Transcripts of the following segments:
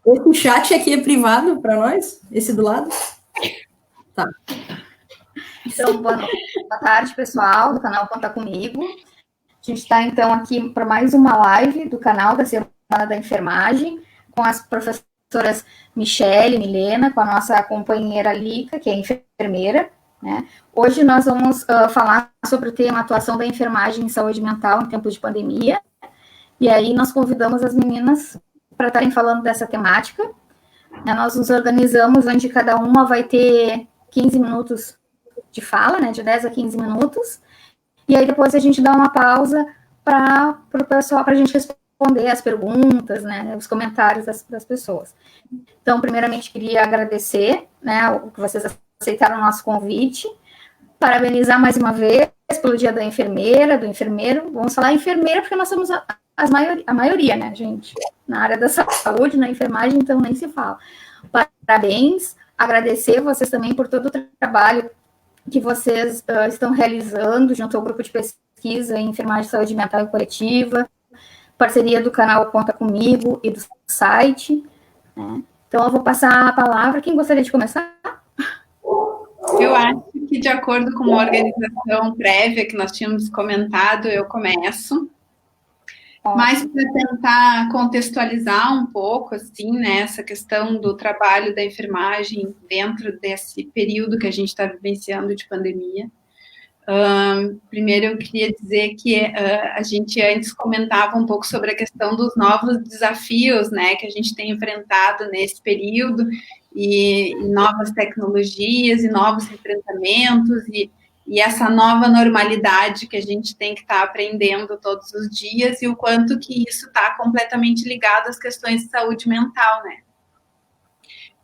Esse chat aqui é privado para nós? Esse do lado? Tá. Então, boa tarde, pessoal do canal Conta Comigo. A gente está, então, aqui para mais uma live do canal da Semana da Enfermagem, com as professoras Michele e Milena, com a nossa companheira Lica, que é enfermeira, né? Hoje nós vamos falar sobre o tema atuação da enfermagem em saúde mental em tempos de pandemia. E aí nós convidamos as meninas para estarem falando dessa temática. Nós nos organizamos onde cada uma vai ter 15 minutos de fala, né, de 10 a 15 minutos, e aí depois a gente dá uma pausa para o pessoal, para a gente responder as perguntas, né, os comentários das pessoas. Então, primeiramente, queria agradecer, né, o que vocês aceitaram o nosso convite, parabenizar mais uma vez pelo Dia da Enfermeira, do enfermeiro. Vamos falar enfermeira porque nós somos a maioria, né, gente, na área da saúde, na enfermagem, então nem se fala. Parabéns, agradecer vocês também por todo o trabalho que vocês estão realizando junto ao grupo de pesquisa em enfermagem, saúde mental e coletiva, parceria do canal Conta Comigo e do site, né? Então eu vou passar a palavra. Quem gostaria de começar? Eu acho que, de acordo com uma organização prévia que nós tínhamos comentado, eu começo. Mas para tentar contextualizar um pouco, assim, né, essa questão do trabalho da enfermagem dentro desse período que a gente está vivenciando de pandemia. Primeiro eu queria dizer que a gente antes comentava um pouco sobre a questão dos novos desafios, né, que a gente tem enfrentado nesse período, e novas tecnologias, e novos enfrentamentos, e essa nova normalidade que a gente tem que estar aprendendo todos os dias, e o quanto que isso está completamente ligado às questões de saúde mental, né?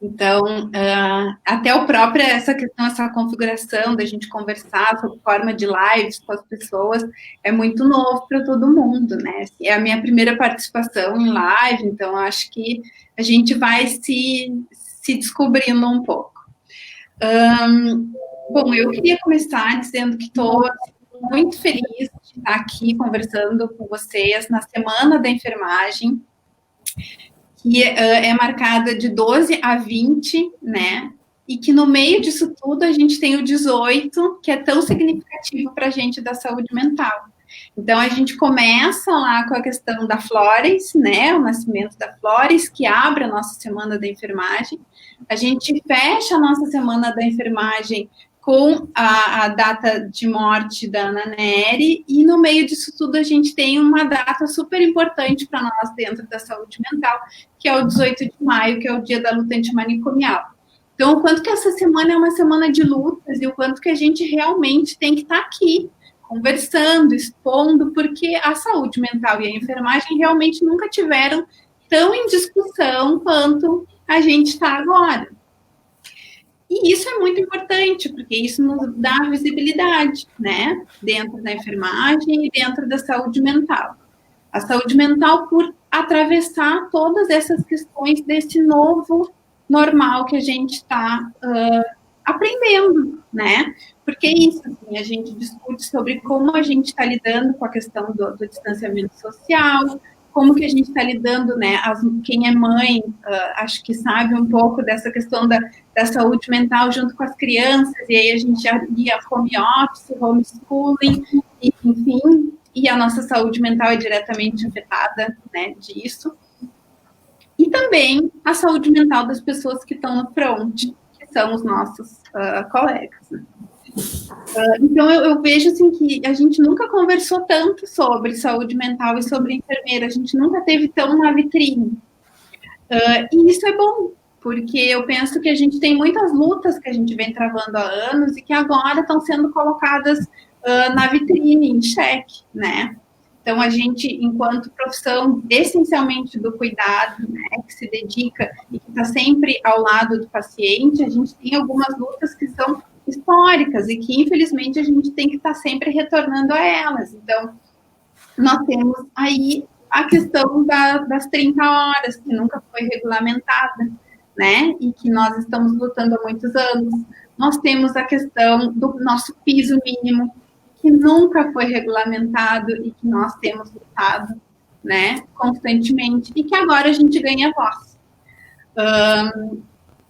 Então, até o próprio, essa questão, essa configuração da gente conversar sob forma de lives com as pessoas, é muito novo para todo mundo, né? É a minha primeira participação em live, então acho que a gente vai se descobrindo um pouco. Bom, eu queria começar dizendo que estou muito feliz de estar aqui conversando com vocês na Semana da Enfermagem, que é marcada de 12 a 20, né? E que no meio disso tudo a gente tem o 18, que é tão significativo para a gente da saúde mental. Então, a gente começa lá com a questão da Flores, né, o nascimento da Flores, que abre a nossa Semana da Enfermagem. A gente fecha a nossa Semana da Enfermagem com a data de morte da Ana Nery, e no meio disso tudo a gente tem uma data super importante para nós dentro da saúde mental, que é o 18 de maio, que é o Dia da Luta Antimanicomial. Então, o quanto que essa semana é uma semana de lutas, e o quanto que a gente realmente tem que estar aqui, conversando, expondo, porque a saúde mental e a enfermagem realmente nunca tiveram tão em discussão quanto a gente está agora. E isso é muito importante, porque isso nos dá visibilidade, né, dentro da enfermagem e dentro da saúde mental. A saúde mental por atravessar todas essas questões desse novo normal que a gente está aprendendo, né? Porque é isso, assim, a gente discute sobre como a gente está lidando com a questão do distanciamento social, como que a gente está lidando, né? Quem é mãe, acho que sabe um pouco dessa questão da saúde mental junto com as crianças, e aí a gente já via home office, homeschooling, e, enfim, e a nossa saúde mental é diretamente afetada, né, disso. E também a saúde mental das pessoas que estão no front, que são os nossos colegas, né? Então, eu vejo assim, que a gente nunca conversou tanto sobre saúde mental e sobre enfermeira, a gente nunca teve tão na vitrine. E isso é bom, porque eu penso que a gente tem muitas lutas que a gente vem travando há anos e que agora estão sendo colocadas na vitrine, em xeque, né? Então, a gente, enquanto profissão essencialmente do cuidado, né, que se dedica e que está sempre ao lado do paciente, a gente tem algumas lutas que são históricas e que, infelizmente, a gente tem que estar sempre retornando a elas. Então, nós temos aí a questão das 30 horas, que nunca foi regulamentada, né, e que nós estamos lutando há muitos anos. Nós temos a questão do nosso piso mínimo, que nunca foi regulamentado e que nós temos lutado, né, constantemente, e que agora a gente ganha voz.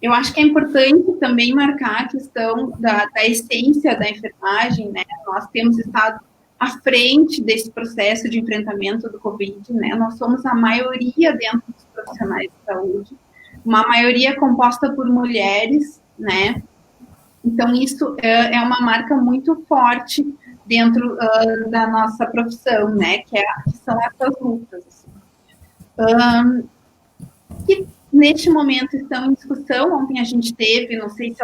Eu acho que é importante também marcar a questão da essência da enfermagem, né? Nós temos estado à frente desse processo de enfrentamento do Covid, né? Nós somos a maioria dentro dos profissionais de saúde, uma maioria composta por mulheres, né? Então, isso é uma marca muito forte dentro da nossa profissão, né? Que são essas lutas. Assim. Que neste momento estão em discussão. Ontem a gente teve, não sei se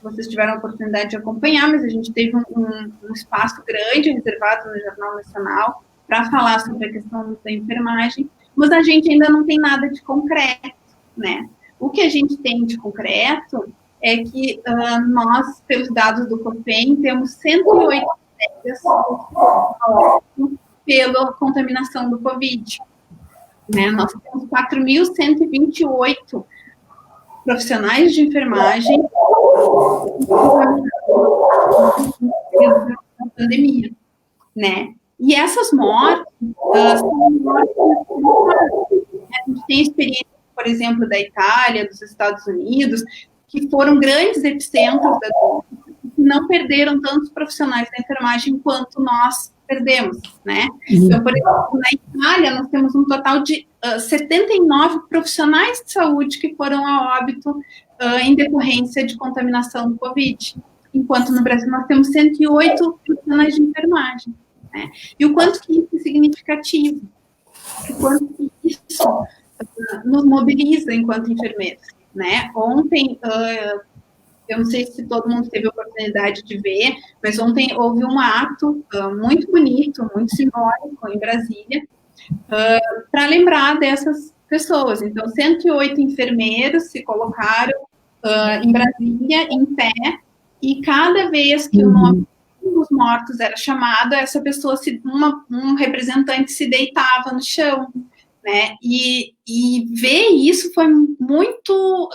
vocês tiveram a oportunidade de acompanhar, mas a gente teve um espaço grande reservado no Jornal Nacional para falar sobre a questão da enfermagem, mas a gente ainda não tem nada de concreto, né? O que a gente tem de concreto é que nós, pelos dados do COFEM, temos 108 colegas pela contaminação do Covid. Né? Nós temos 4.128 profissionais de enfermagem na pandemia, né? E essas mortes são mortes. A gente tem experiência, por exemplo, da Itália, dos Estados Unidos, que foram grandes epicentros da doença, que não perderam tantos profissionais da enfermagem quanto nós perdemos, né? Então, por exemplo, na Itália, nós temos um total de 79 profissionais de saúde que foram a óbito em decorrência de contaminação do Covid, enquanto no Brasil nós temos 108 profissionais de enfermagem, né? E o quanto que isso é significativo, o quanto que isso nos mobiliza enquanto enfermeiros, né? Ontem, eu não sei se todo mundo teve a oportunidade de ver, mas ontem houve um ato muito bonito, muito simbólico em Brasília, para lembrar dessas pessoas. Então, 108 enfermeiros se colocaram em Brasília, em pé, e cada vez que o nome dos mortos era chamado, essa pessoa, um representante se deitava no chão, né? E ver isso foi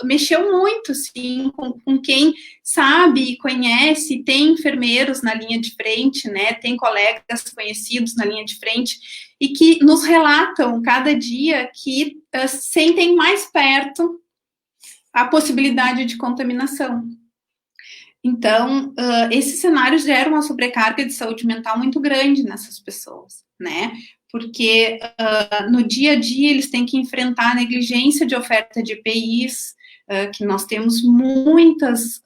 mexeu muito, assim, com quem sabe e conhece, tem enfermeiros na linha de frente, né? Tem colegas conhecidos na linha de frente e que nos relatam cada dia que sentem mais perto a possibilidade de contaminação. Então, esses cenários geram uma sobrecarga de saúde mental muito grande nessas pessoas, né? Porque no dia a dia eles têm que enfrentar a negligência de oferta de EPIs, que nós temos muitas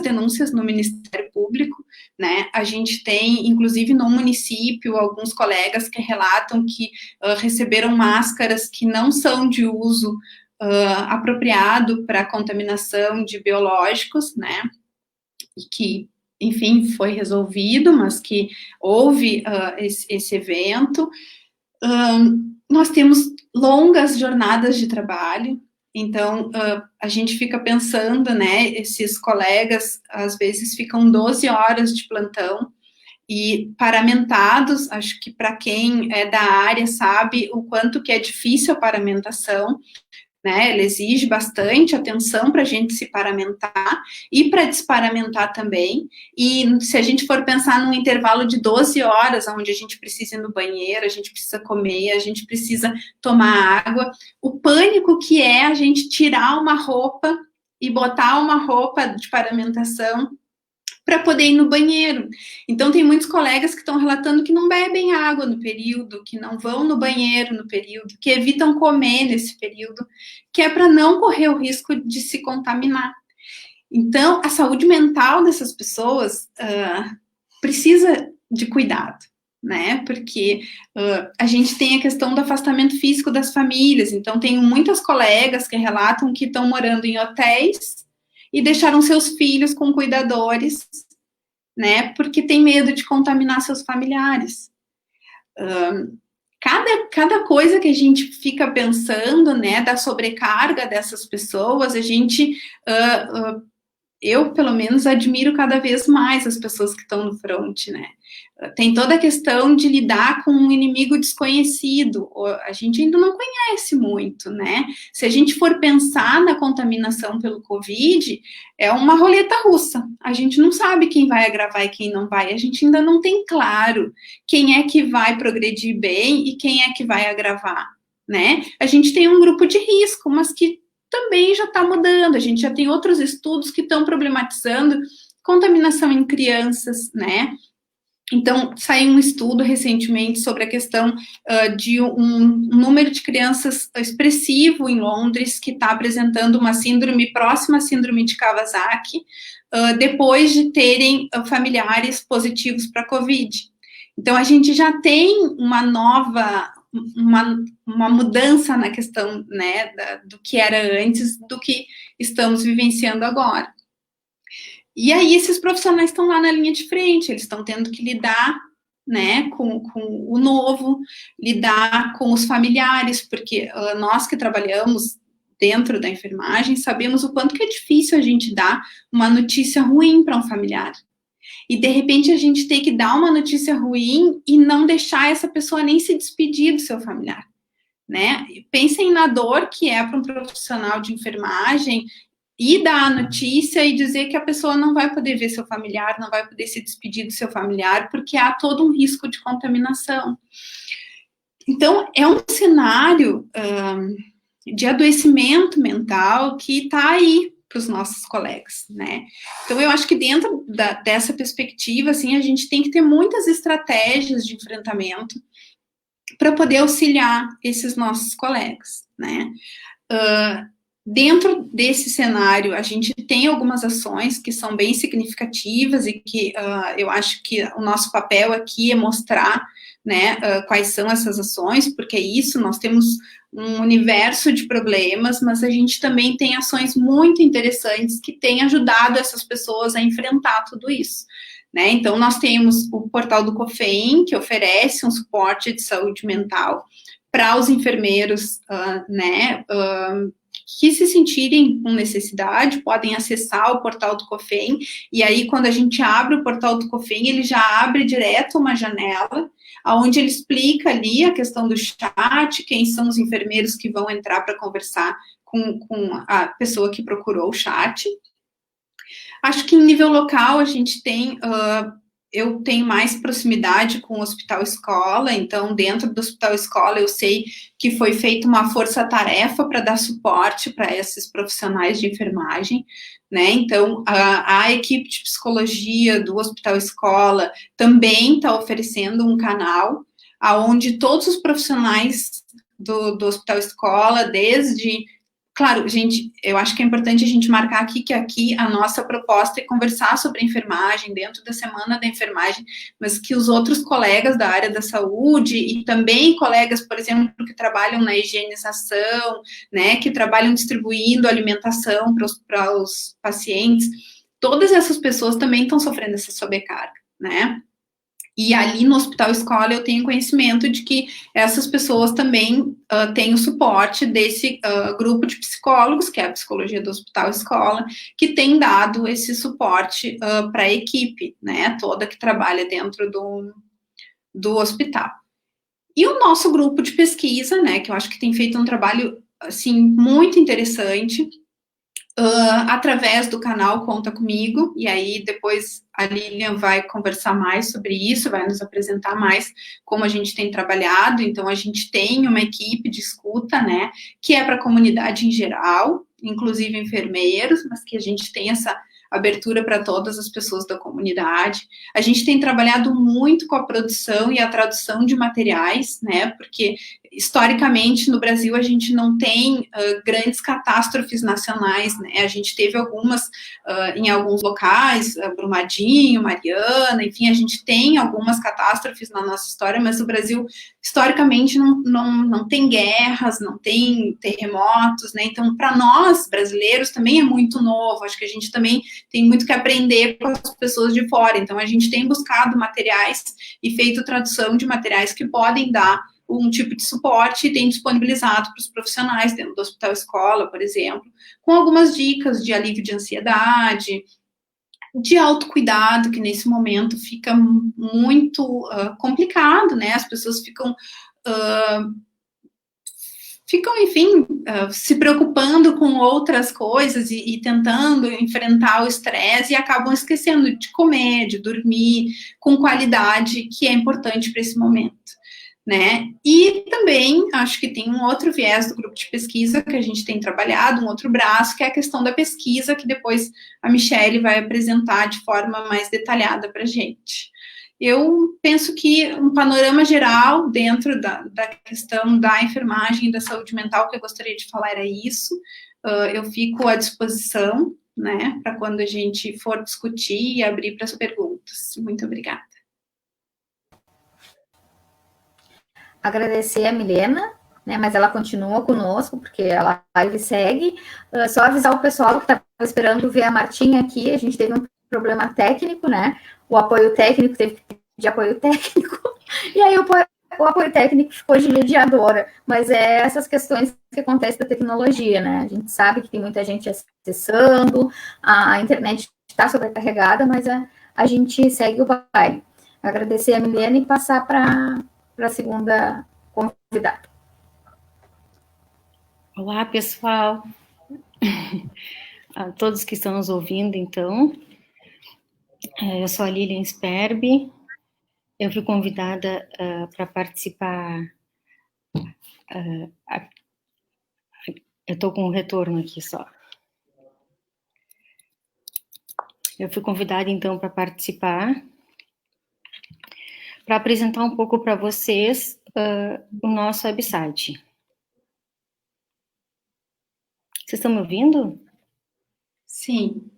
denúncias no Ministério Público, né? A gente tem, inclusive, no município, alguns colegas que relatam que receberam máscaras que não são de uso apropriado para contaminação de biológicos, né? E que, enfim, foi resolvido, mas que houve esse evento. Nós temos longas jornadas de trabalho, então a gente fica pensando, né, esses colegas às vezes ficam 12 horas de plantão, e paramentados, acho que para quem é da área sabe o quanto que é difícil a paramentação, né? Ela exige bastante atenção para a gente se paramentar e para desparamentar também. E se a gente for pensar num intervalo de 12 horas, onde a gente precisa ir no banheiro, a gente precisa comer, a gente precisa tomar água, o pânico que é a gente tirar uma roupa e botar uma roupa de paramentação para poder ir no banheiro. Então, tem muitos colegas que estão relatando que não bebem água no período, que não vão no banheiro no período, que evitam comer nesse período, que é para não correr o risco de se contaminar. Então, a saúde mental dessas pessoas precisa de cuidado, né? Porque a gente tem a questão do afastamento físico das famílias. Então, tenho muitas colegas que relatam que estão morando em hotéis e deixaram seus filhos com cuidadores, né, porque tem medo de contaminar seus familiares. Cada coisa que a gente fica pensando, né, da sobrecarga dessas pessoas, a gente, eu, pelo menos, admiro cada vez mais as pessoas que estão no front, né. Tem toda a questão de lidar com um inimigo desconhecido, a gente ainda não conhece muito, né? Se a gente for pensar na contaminação pelo Covid, é uma roleta russa, a gente não sabe quem vai agravar e quem não vai, a gente ainda não tem claro quem é que vai progredir bem e quem é que vai agravar, né? A gente tem um grupo de risco, mas que também já está mudando. A gente já tem outros estudos que estão problematizando contaminação em crianças, né? Então, saiu um estudo recentemente sobre a questão de um número de crianças expressivo em Londres que está apresentando uma síndrome próxima à síndrome de Kawasaki, depois de terem familiares positivos para Covid. Então, a gente já tem uma nova, uma mudança na questão, né, do que era antes, do que estamos vivenciando agora. E aí, esses profissionais estão lá na linha de frente, eles estão tendo que lidar, né, com o novo, lidar com os familiares, porque nós que trabalhamos dentro da enfermagem sabemos o quanto que é difícil a gente dar uma notícia ruim para um familiar. E, de repente, a gente tem que dar uma notícia ruim e não deixar essa pessoa nem se despedir do seu familiar, né? Pensem na dor que é para um profissional de enfermagem e dar a notícia e dizer que a pessoa não vai poder ver seu familiar, não vai poder se despedir do seu familiar, porque há todo um risco de contaminação. Então, é um cenário de adoecimento mental que está aí para os nossos colegas, né? Então, eu acho que dentro dessa perspectiva, assim, a gente tem que ter muitas estratégias de enfrentamento para poder auxiliar esses nossos colegas, né? Dentro desse cenário, a gente tem algumas ações que são bem significativas e que eu acho que o nosso papel aqui é mostrar, né, quais são essas ações, porque é isso, nós temos um universo de problemas, mas a gente também tem ações muito interessantes que têm ajudado essas pessoas a enfrentar tudo isso, né? Então, nós temos o portal do COFEM, que oferece um suporte de saúde mental para os enfermeiros, né, que se sentirem com necessidade, podem acessar o portal do COFEM, e aí quando a gente abre o portal do COFEM, ele já abre direto uma janela, onde ele explica ali a questão do chat, quem são os enfermeiros que vão entrar para conversar com a pessoa que procurou o chat. Acho que em nível local a gente tem... eu tenho mais proximidade com o Hospital Escola, então dentro do Hospital Escola eu sei que foi feita uma força-tarefa para dar suporte para esses profissionais de enfermagem, né? Então a equipe de psicologia do Hospital Escola também está oferecendo um canal onde todos os profissionais do Hospital Escola, desde... Claro, gente, eu acho que é importante a gente marcar aqui que aqui a nossa proposta é conversar sobre enfermagem dentro da Semana da Enfermagem, mas que os outros colegas da área da saúde e também colegas, por exemplo, que trabalham na higienização, né, que trabalham distribuindo alimentação para os pacientes, todas essas pessoas também estão sofrendo essa sobrecarga, né? E ali no Hospital Escola eu tenho conhecimento de que essas pessoas também têm o suporte desse grupo de psicólogos, que é a psicologia do Hospital Escola, que tem dado esse suporte para a equipe, né, toda que trabalha dentro do hospital. E o nosso grupo de pesquisa, né, que eu acho que tem feito um trabalho, assim, muito interessante, através do canal Conta Comigo, e aí depois a Lilian vai conversar mais sobre isso, vai nos apresentar mais como a gente tem trabalhado. Então a gente tem uma equipe de escuta, né, que é para a comunidade em geral, inclusive enfermeiros, mas que a gente tem essa abertura para todas as pessoas da comunidade. A gente tem trabalhado muito com a produção e a tradução de materiais, né, porque historicamente no Brasil a gente não tem grandes catástrofes nacionais, né, a gente teve algumas em alguns locais, Brumadinho, Mariana, enfim, a gente tem algumas catástrofes na nossa história, mas o Brasil historicamente não tem guerras, não tem terremotos, né, então para nós brasileiros também é muito novo, acho que a gente também tem muito que aprender com as pessoas de fora, então a gente tem buscado materiais e feito tradução de materiais que podem dar um tipo de suporte e tem disponibilizado para os profissionais dentro do Hospital Escola, por exemplo, com algumas dicas de alívio de ansiedade, de autocuidado, que nesse momento fica muito complicado, né, as pessoas ficam, enfim, se preocupando com outras coisas e tentando enfrentar o estresse e acabam esquecendo de comer, de dormir com qualidade, que é importante para esse momento, né? E também acho que tem um outro viés do grupo de pesquisa que a gente tem trabalhado, um outro braço, que é a questão da pesquisa, que depois a Michelle vai apresentar de forma mais detalhada para a gente. Eu penso que um panorama geral dentro da questão da enfermagem e da saúde mental que eu gostaria de falar era isso. Eu fico à disposição, né, para quando a gente for discutir e abrir para as perguntas. Muito obrigada. Agradecer a Milena, né, mas ela continua conosco, porque a live segue. Só avisar o pessoal que estava esperando ver a Martinha aqui, a gente teve um problema técnico, né? O apoio técnico teve que pedir apoio técnico, e aí o apoio técnico ficou de mediadora, mas é essas questões que acontecem da tecnologia, né? A gente sabe que tem muita gente acessando, a internet está sobrecarregada, mas a gente segue o baile. Agradecer a Milena e passar para a segunda convidada. Olá, pessoal. A todos que estão nos ouvindo, então. Eu sou a Lilian Sperbi. Eu fui convidada para participar. Eu estou com um retorno aqui só. Eu fui convidada, então, para participar, para apresentar um pouco para vocês o nosso website. Vocês estão me ouvindo? Sim.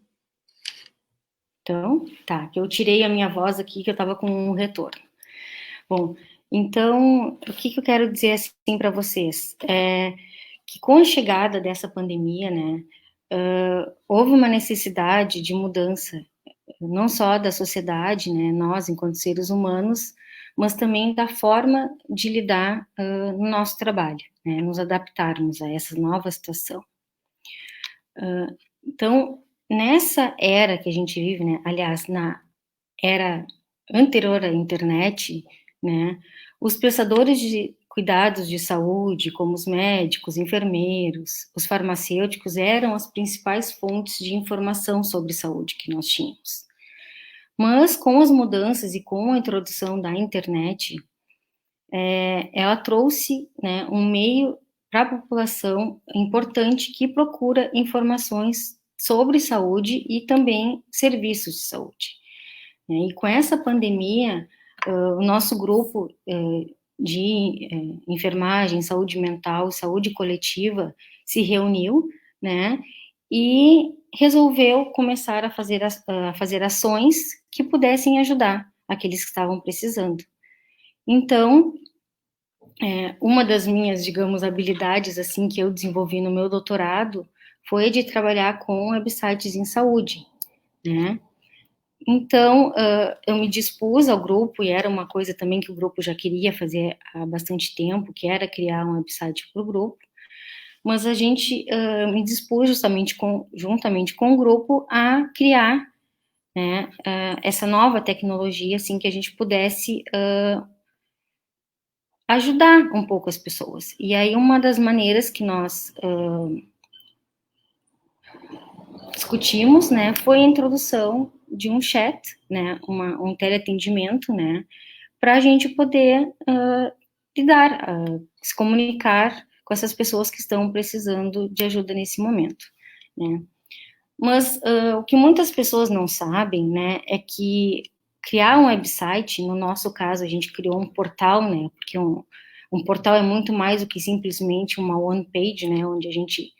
Então, tá, que eu tirei a minha voz aqui, que eu estava com um retorno. Bom, então, o que eu quero dizer assim para vocês? É que com a chegada dessa pandemia, né, houve uma necessidade de mudança, não só da sociedade, né, nós enquanto seres humanos, mas também da forma de lidar no nosso trabalho, né, nos adaptarmos a essa nova situação. Então, nessa era que a gente vive, né, aliás, na era anterior à internet, né, os prestadores de cuidados de saúde, como os médicos, enfermeiros, os farmacêuticos, eram as principais fontes de informação sobre saúde que nós tínhamos. Mas, com as mudanças e com a introdução da internet, ela trouxe, né, um meio para a população importante que procura informações sobre saúde e também serviços de saúde. E com essa pandemia, o nosso grupo de enfermagem, saúde mental, saúde coletiva se reuniu, né, e resolveu começar a fazer ações que pudessem ajudar aqueles que estavam precisando. Então, uma das minhas, digamos, habilidades, assim, que eu desenvolvi no meu doutorado, foi de trabalhar com websites em saúde, né? Então, eu me dispus ao grupo, e era uma coisa também que o grupo já queria fazer há bastante tempo, que era criar um website para o grupo, mas a gente me dispus juntamente com o grupo a criar, né, essa nova tecnologia, assim, que a gente pudesse ajudar um pouco as pessoas. E aí, uma das maneiras que nós discutimos, né, foi a introdução de um chat, né, um teleatendimento, né, para a gente poder lidar, se comunicar com essas pessoas que estão precisando de ajuda nesse momento, né. Mas o que muitas pessoas não sabem, né, é que criar um website, no nosso caso, a gente criou um portal, né, porque um portal é muito mais do que simplesmente uma one page, né, onde a gente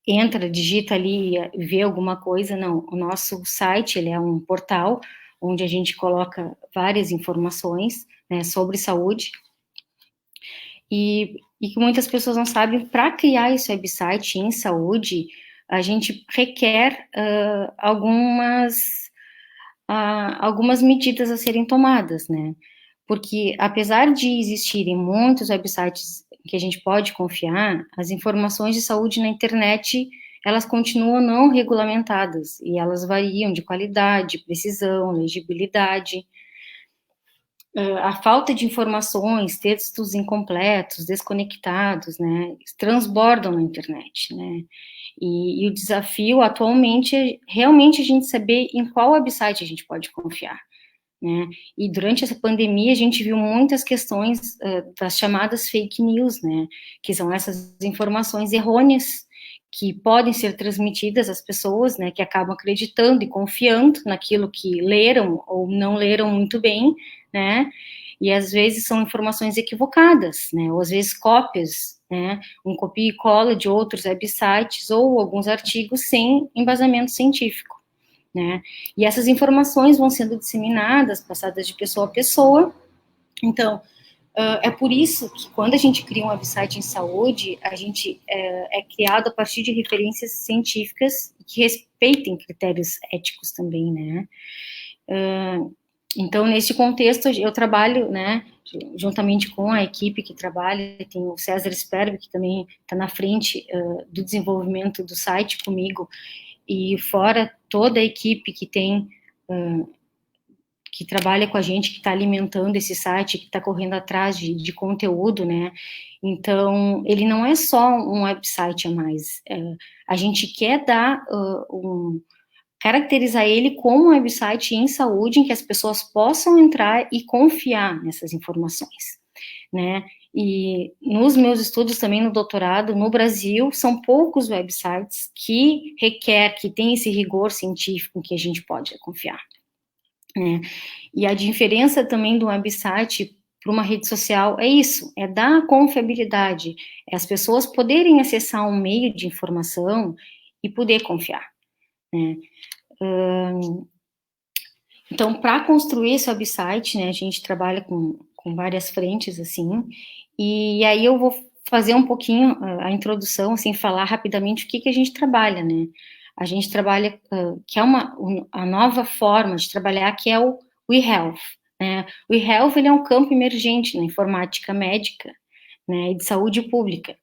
entra, digita ali e vê alguma coisa. Não, o nosso site, ele é um portal onde a gente coloca várias informações, né, sobre saúde, e que muitas pessoas não sabem. Para criar esse website em saúde, a gente requer algumas medidas a serem tomadas, né? Porque, apesar de existirem muitos websites que a gente pode confiar, as informações de saúde na internet, elas continuam não regulamentadas, e elas variam de qualidade, precisão, legibilidade. A falta de informações, textos incompletos, desconectados, né, transbordam na internet, né? E o desafio atualmente é realmente a gente saber em qual website a gente pode confiar, né? E durante essa pandemia a gente viu muitas questões das chamadas fake news, né? Que são essas informações errôneas que podem ser transmitidas às pessoas, né? Que acabam acreditando e confiando naquilo que leram ou não leram muito bem, né? E às vezes são informações equivocadas, né? Ou às vezes cópias, né? Um copia e cola de outros websites ou alguns artigos sem embasamento científico, né? E essas informações vão sendo disseminadas, passadas de pessoa a pessoa. Então, é por isso que quando a gente cria um website em saúde, a gente é criado a partir de referências científicas que respeitem critérios éticos também, né? Então, nesse contexto, eu trabalho, né, juntamente com a equipe que trabalha, tem o César Sperber, que também está na frente do desenvolvimento do site comigo, e fora toda a equipe que tem, que trabalha com a gente, que está alimentando esse site, que está correndo atrás de conteúdo, né? Então, ele não é só um website a mais. A gente quer dar caracterizar ele como um website em saúde, em que as pessoas possam entrar e confiar nessas informações, né? E nos meus estudos também no doutorado, no Brasil, são poucos websites que tem esse rigor científico que a gente pode confiar, né? E a diferença também do website para uma rede social é isso, é dar confiabilidade, é as pessoas poderem acessar um meio de informação e poder confiar, né? Então, para construir esse website, né, a gente trabalha com várias frentes, assim, e aí eu vou fazer um pouquinho a introdução, assim, falar rapidamente o que a gente trabalha, né. A gente trabalha, que é a nova forma de trabalhar, que é o eHealth, né. O eHealth, ele é um campo emergente na informática médica, né, e de saúde pública,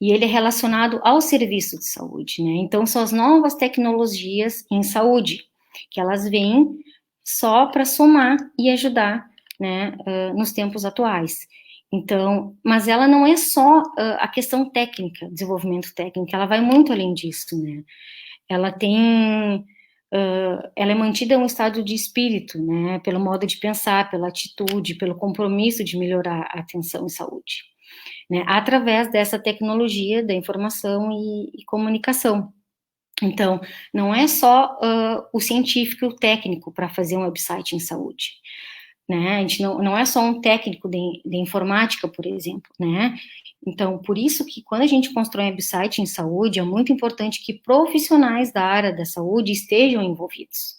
e ele é relacionado ao serviço de saúde, né. Então, são as novas tecnologias em saúde, que elas vêm só para somar e ajudar, né, nos tempos atuais. Então, mas ela não é só a questão técnica, desenvolvimento técnico, ela vai muito além disso, né. Ela tem, ela é mantida em um estado de espírito, né, pelo modo de pensar, pela atitude, pelo compromisso de melhorar a atenção em saúde, né, através dessa tecnologia da informação e comunicação. Então, não é só o científico e o técnico para fazer um website em saúde, né? A gente não é só um técnico de informática, por exemplo, né? Então, por isso que quando a gente constrói um website em saúde, é muito importante que profissionais da área da saúde estejam envolvidos,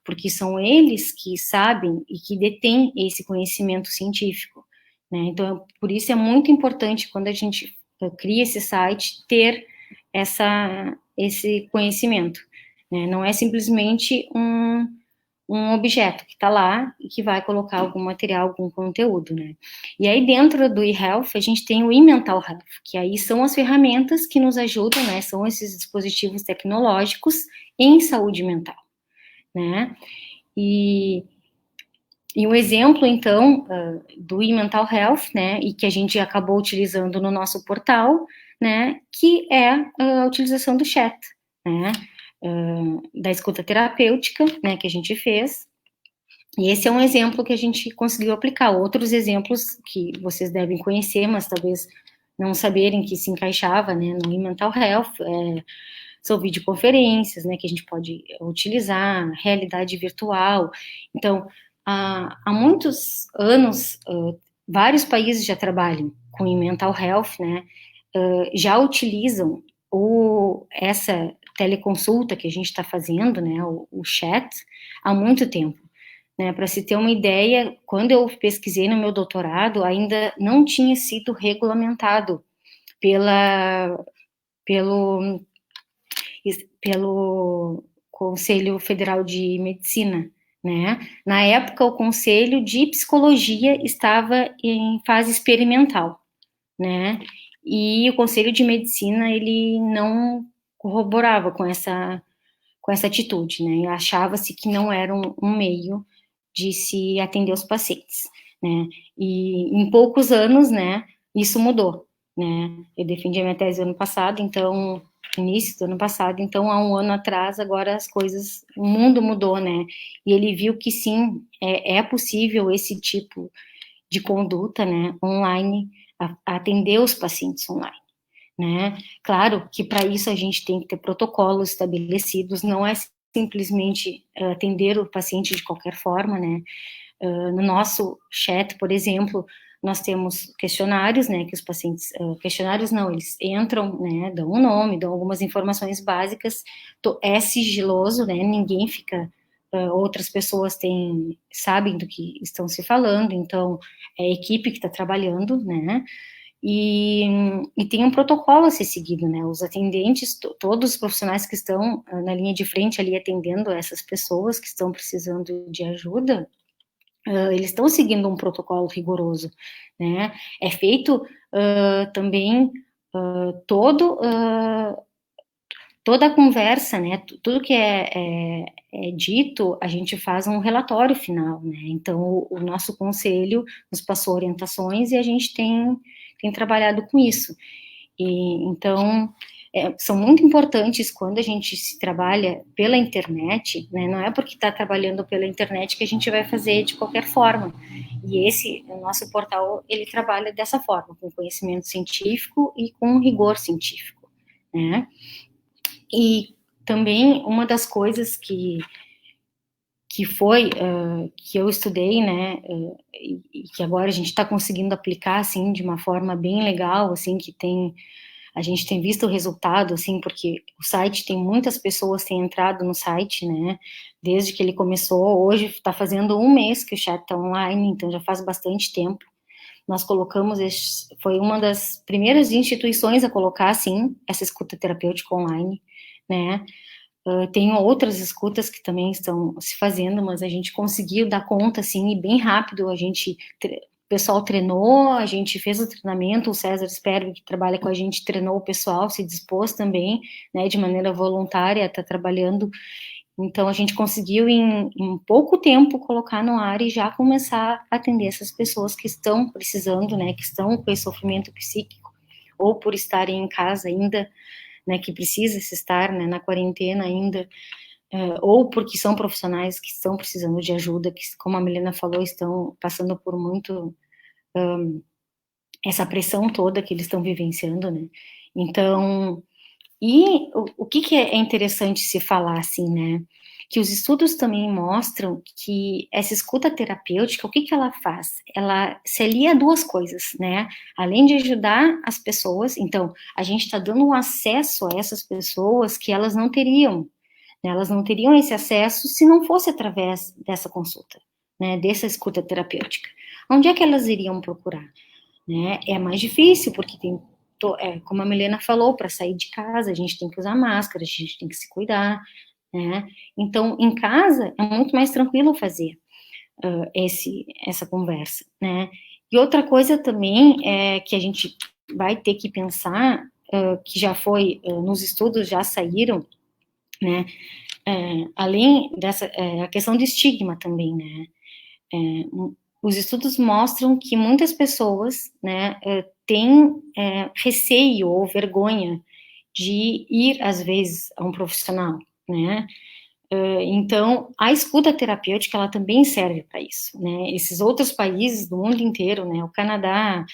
porque são eles que sabem e que detêm esse conhecimento científico, né? Então, por isso é muito importante, quando a gente cria esse site, ter esse conhecimento, né? Não é simplesmente um objeto que está lá e que vai colocar algum material, algum conteúdo, né? E aí dentro do eHealth a gente tem o eMental Health, que aí são as ferramentas que nos ajudam, né? São esses dispositivos tecnológicos em saúde mental, né? E um exemplo, então, do eMental Health, né, e que a gente acabou utilizando no nosso portal, né, que é a utilização do chat, né, da escuta terapêutica, né, que a gente fez, e esse é um exemplo que a gente conseguiu aplicar. Outros exemplos que vocês devem conhecer, mas talvez não saberem que se encaixava, né, no eMental Health, são videoconferências, né, que a gente pode utilizar, realidade virtual. Então, há muitos anos, vários países já trabalham com eMental Health, né, já utilizam essa teleconsulta que a gente está fazendo, né, o chat, há muito tempo, né. Para se ter uma ideia, quando eu pesquisei no meu doutorado, ainda não tinha sido regulamentado pelo Conselho Federal de Medicina, né? Na época, o Conselho de Psicologia estava em fase experimental, né? E o Conselho de Medicina, ele não corroborava com essa atitude, né? Achava-se que não era um meio de se atender os pacientes, né? E em poucos anos, né, isso mudou, né? Eu defendi a minha tese ano passado, então início do ano passado, então há um ano atrás, agora as coisas, o mundo mudou, né? E ele viu que sim, é possível esse tipo de conduta, né, online, atender os pacientes online, né? Claro que para isso a gente tem que ter protocolos estabelecidos, não é simplesmente atender o paciente de qualquer forma, né? No nosso chat, por exemplo, nós temos questionários, né, que os pacientes, questionários não, eles entram, né, dão um nome, dão algumas informações básicas, é sigiloso, né, ninguém fica, outras pessoas sabem do que estão se falando, então é a equipe que está trabalhando, né, e tem um protocolo a ser seguido, né, os atendentes, todos os profissionais que estão na linha de frente ali atendendo essas pessoas que estão precisando de ajuda, eles estão seguindo um protocolo rigoroso, né? É feito também toda a conversa, né? Tudo que é dito, a gente faz um relatório final, né? Então, o nosso conselho nos passou orientações e a gente tem trabalhado com isso. Então, são muito importantes quando a gente se trabalha pela internet, né? Não é porque está trabalhando pela internet que a gente vai fazer de qualquer forma. E o nosso portal, ele trabalha dessa forma, com conhecimento científico e com rigor científico, né? E também uma das coisas que foi, que eu estudei, né, e que agora a gente está conseguindo aplicar, assim, de uma forma bem legal, assim, a gente tem visto o resultado, assim, porque o site muitas pessoas têm entrado no site, né, desde que ele começou, hoje está fazendo um mês que o chat está online, então já faz bastante tempo. Nós colocamos, foi uma das primeiras instituições a colocar, assim, essa escuta terapêutica online, né, tem outras escutas que também estão se fazendo, mas a gente conseguiu dar conta, assim, e bem rápido, o pessoal treinou, a gente fez o treinamento, o César Sperber, que trabalha com a gente, treinou o pessoal, se dispôs também, né, de maneira voluntária, está trabalhando, então a gente conseguiu em pouco tempo colocar no ar e já começar a atender essas pessoas que estão precisando, né, que estão com esse sofrimento psíquico, ou por estarem em casa ainda, né, que precisa se estar, né, na quarentena ainda, ou porque são profissionais que estão precisando de ajuda, que, como a Milena falou, estão passando por muito essa pressão toda que eles estão vivenciando, né? Então, e o que é interessante se falar, assim, né? Que os estudos também mostram que essa escuta terapêutica, o que ela faz? Ela se alia a duas coisas, né? Além de ajudar as pessoas, então, a gente está dando um acesso a essas pessoas que elas não teriam, né? Elas não teriam esse acesso se não fosse através dessa consulta, né? Dessa escuta terapêutica. Onde é que elas iriam procurar? Né? É mais difícil, porque como a Milena falou, para sair de casa, a gente tem que usar máscara, a gente tem que se cuidar, né? Então, em casa, é muito mais tranquilo fazer essa conversa, né? E outra coisa também é que a gente vai ter que pensar, que já foi, nos estudos já saíram, né? Além dessa, a questão do estigma também, né? Os estudos mostram que muitas pessoas, né, têm receio ou vergonha de ir, às vezes, a um profissional, né? Então, a escuta terapêutica, ela também serve para isso, né? Esses outros países do mundo inteiro, né, o Canadá,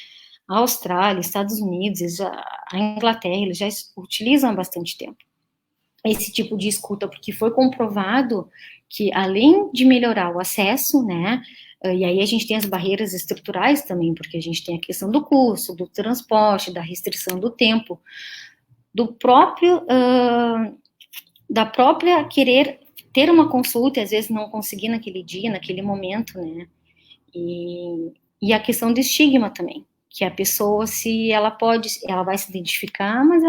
a Austrália, Estados Unidos, a Inglaterra, eles já utilizam há bastante tempo esse tipo de escuta, porque foi comprovado que, além de melhorar o acesso, né, e aí a gente tem as barreiras estruturais também, porque a gente tem a questão do custo, do transporte, da restrição do tempo, da própria querer ter uma consulta e às vezes não conseguir naquele dia, naquele momento, né, e a questão do estigma também, que a pessoa, ela vai se identificar, mas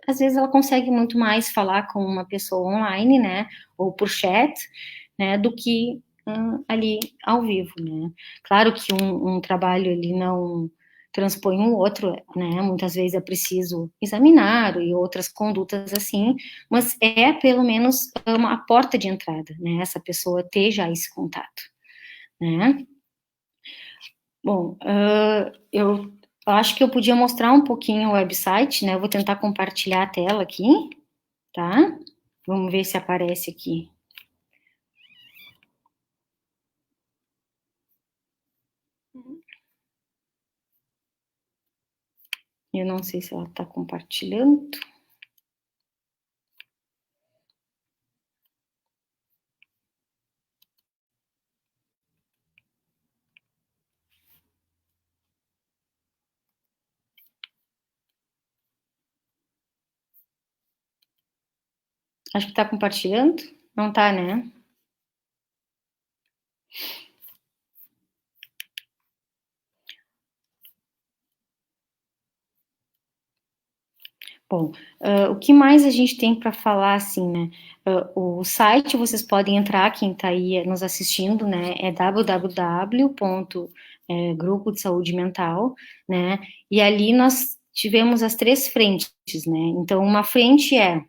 às vezes ela consegue muito mais falar com uma pessoa online, né, ou por chat, né, do que ali ao vivo, né. Claro que um trabalho ele não transpõe um outro, né, muitas vezes é preciso examinar e outras condutas assim, mas é pelo menos uma porta de entrada, né, essa pessoa ter já esse contato, né. Bom, eu eu acho que eu podia mostrar um pouquinho o website, né? Eu vou tentar compartilhar a tela aqui, tá? Vamos ver se aparece aqui. Eu não sei se ela está compartilhando. Acho que está compartilhando. Não está, né? Bom, o que mais a gente tem para falar, assim, né? O site, vocês podem entrar, quem está aí nos assistindo, né? É www.grupo de saúde mental, né? E ali nós tivemos as 3 frentes, né? Então, uma frente é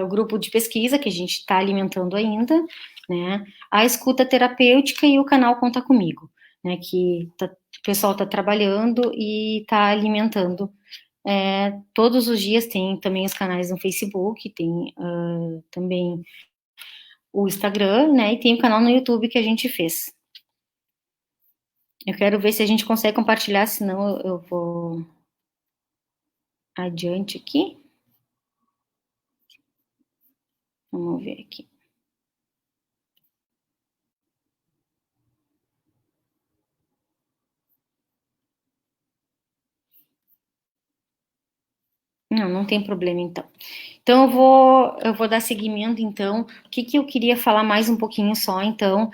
o grupo de pesquisa, que a gente está alimentando ainda, né? A escuta terapêutica e o canal Conta Comigo, né? Que o pessoal está trabalhando e está alimentando. Todos os dias tem também os canais no Facebook, tem também o Instagram, né? E tem o canal no YouTube que a gente fez. Eu quero ver se a gente consegue compartilhar, senão eu vou adiante aqui. Vamos ver aqui. Não tem problema, então. Então, eu vou dar seguimento, então. O que eu queria falar mais um pouquinho só, então,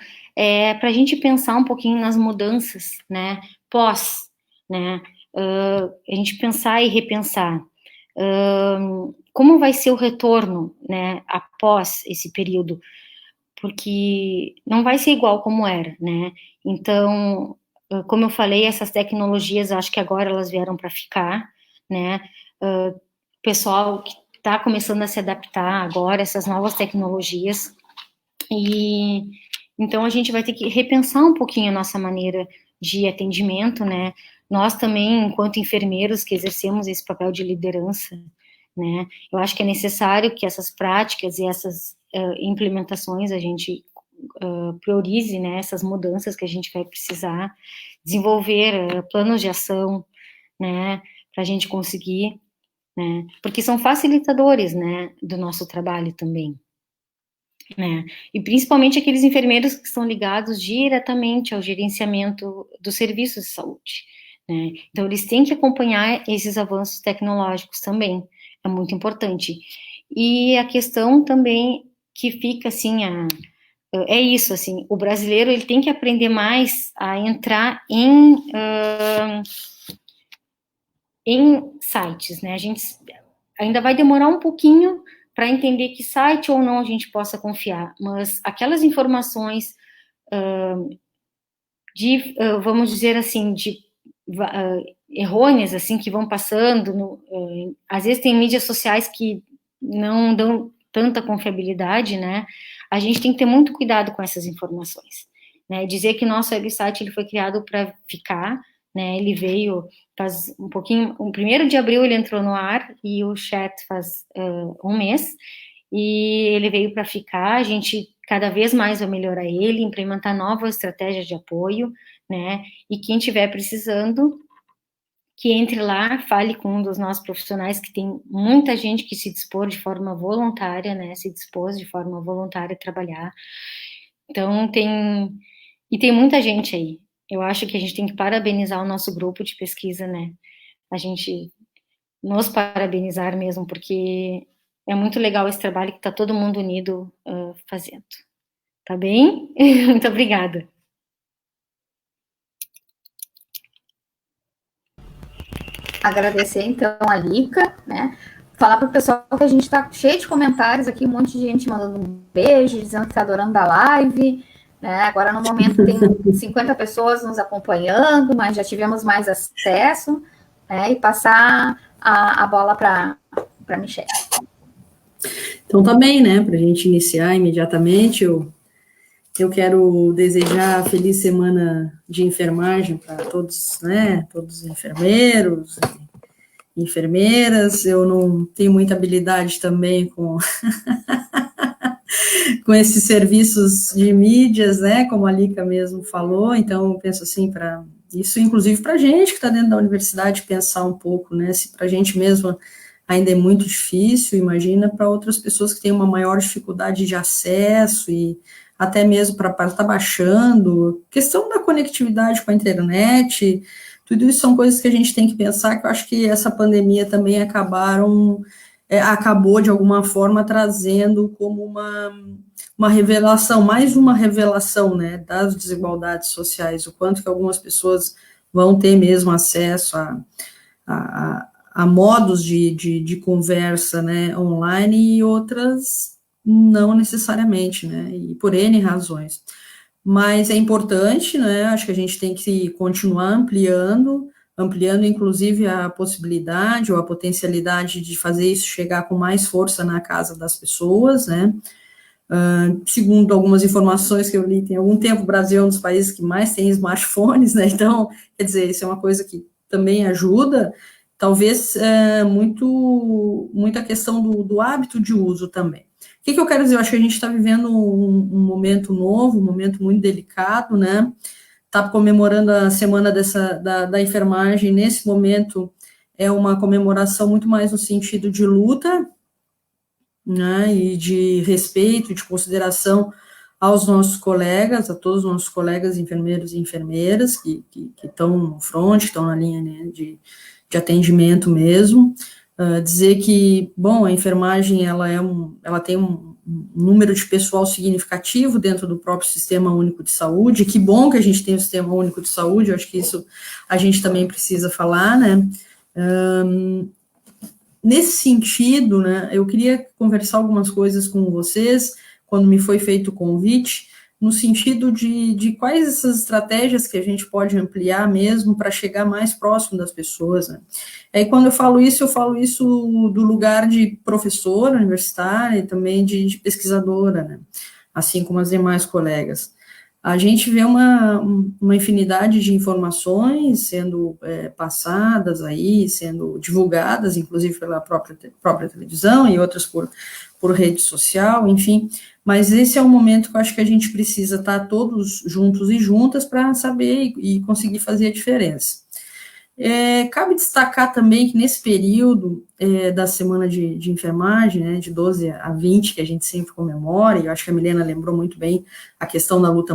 para a gente pensar um pouquinho nas mudanças, né, pós, né, a gente pensar e repensar. Como vai ser o retorno, né, após esse período? Porque não vai ser igual como era, né? Então, como eu falei, essas tecnologias, acho que agora elas vieram para ficar, né? O pessoal que está começando a se adaptar agora a essas novas tecnologias, e então a gente vai ter que repensar um pouquinho a nossa maneira de atendimento, né? Nós também, enquanto enfermeiros que exercemos esse papel de liderança, né? Eu acho que é necessário que essas práticas e essas implementações a gente priorize, né, essas mudanças que a gente vai precisar, desenvolver planos de ação, né, para a gente conseguir, né, porque são facilitadores, né, do nosso trabalho também, né, e principalmente aqueles enfermeiros que são ligados diretamente ao gerenciamento dos serviços de saúde, né, então eles têm que acompanhar esses avanços tecnológicos também, é muito importante. E a questão também que fica, assim, é isso, assim, o brasileiro, ele tem que aprender mais a entrar em sites, né, a gente ainda vai demorar um pouquinho para entender que site ou não a gente possa confiar, mas aquelas informações vamos dizer assim, errôneas, assim, que vão passando, às vezes tem mídias sociais que não dão tanta confiabilidade, né, a gente tem que ter muito cuidado com essas informações, né, dizer que nosso website ele foi criado para ficar, né, ele veio faz um pouquinho, o 1º de abril ele entrou no ar, e o chat faz um mês, e ele veio para ficar, a gente cada vez mais vai melhorar ele, implementar novas estratégias de apoio, né, e quem estiver precisando, que entre lá, fale com um dos nossos profissionais, que tem muita gente que se dispôs de forma voluntária, né, se dispôs de forma voluntária a trabalhar, então tem muita gente aí, eu acho que a gente tem que parabenizar o nosso grupo de pesquisa, né, a gente nos parabenizar mesmo, porque é muito legal esse trabalho que está todo mundo unido fazendo. Tá bem? Muito obrigada. Agradecer, então, a Lica, né? Falar para o pessoal que a gente está cheio de comentários aqui, um monte de gente mandando um beijo, dizendo que está adorando a live, né? Agora, no momento, tem 50 pessoas nos acompanhando, mas já tivemos mais acesso, né? E passar a bola para a Michelle. Então, tá bem, né? Para a gente iniciar imediatamente, eu Eu quero desejar feliz semana de enfermagem para todos, né? Todos os enfermeiros, enfermeiras. Eu não tenho muita habilidade também com com esses serviços de mídias, né? Como a Lica mesmo falou. Então, eu penso assim, para isso, inclusive para a gente que está dentro da universidade, pensar um pouco, né? Se para a gente mesmo ainda é muito difícil, imagina para outras pessoas que têm uma maior dificuldade de acesso e até mesmo para estar baixando, questão da conectividade com a internet, tudo isso são coisas que a gente tem que pensar, que eu acho que essa pandemia também acabou de alguma forma trazendo como uma revelação, mais uma revelação, né, das desigualdades sociais, o quanto que algumas pessoas vão ter mesmo acesso a modos de conversa, né, online, e outras não necessariamente, né, e por N razões. Mas é importante, né, acho que a gente tem que continuar ampliando inclusive a possibilidade ou a potencialidade de fazer isso chegar com mais força na casa das pessoas, né. Segundo algumas informações que eu li, tem algum tempo, o Brasil é um dos países que mais tem smartphones, né, então, quer dizer, isso é uma coisa que também ajuda, talvez muita questão do hábito de uso também. O que eu quero dizer? Eu acho que a gente está vivendo um momento novo, um momento muito delicado, né? Está comemorando a semana da enfermagem, nesse momento é uma comemoração muito mais no sentido de luta, né? E de respeito, de consideração aos nossos colegas, a todos os nossos colegas enfermeiros e enfermeiras que estão no front, que estão na linha, né, de atendimento mesmo. Dizer que, bom, a enfermagem, ela tem um número de pessoal significativo dentro do próprio Sistema Único de Saúde, que bom que a gente tem o Sistema Único de Saúde, eu acho que isso a gente também precisa falar, né, nesse sentido, né, eu queria conversar algumas coisas com vocês, quando me foi feito o convite, no sentido de quais essas estratégias que a gente pode ampliar mesmo para chegar mais próximo das pessoas, né. Aí, quando eu falo isso do lugar de professora universitária e também de pesquisadora, né, assim como as demais colegas. A gente vê uma infinidade de informações sendo passadas aí, sendo divulgadas, inclusive pela própria televisão e outras por rede social, enfim, mas esse é um momento que eu acho que a gente precisa estar todos juntos e juntas para saber e conseguir fazer a diferença. Cabe destacar também que nesse período da semana de enfermagem, né, de 12 a 20, que a gente sempre comemora, e eu acho que a Milena lembrou muito bem a questão da luta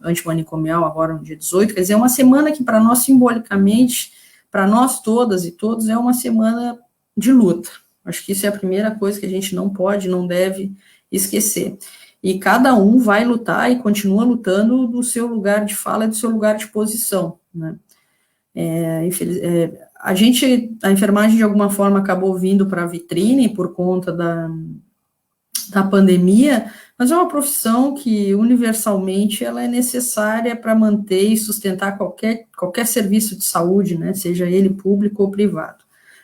antimanicomial agora no dia 18, quer dizer, é uma semana que para nós, simbolicamente, para nós todas e todos, é uma semana de luta. Acho que isso é a primeira coisa que a gente não pode, não deve esquecer. E cada um vai lutar e continua lutando do seu lugar de fala e do seu lugar de posição, né. A enfermagem de alguma forma acabou vindo para a vitrine por conta da pandemia, mas é uma profissão que universalmente ela é necessária para manter e sustentar qualquer serviço de saúde, né, seja ele público ou privado.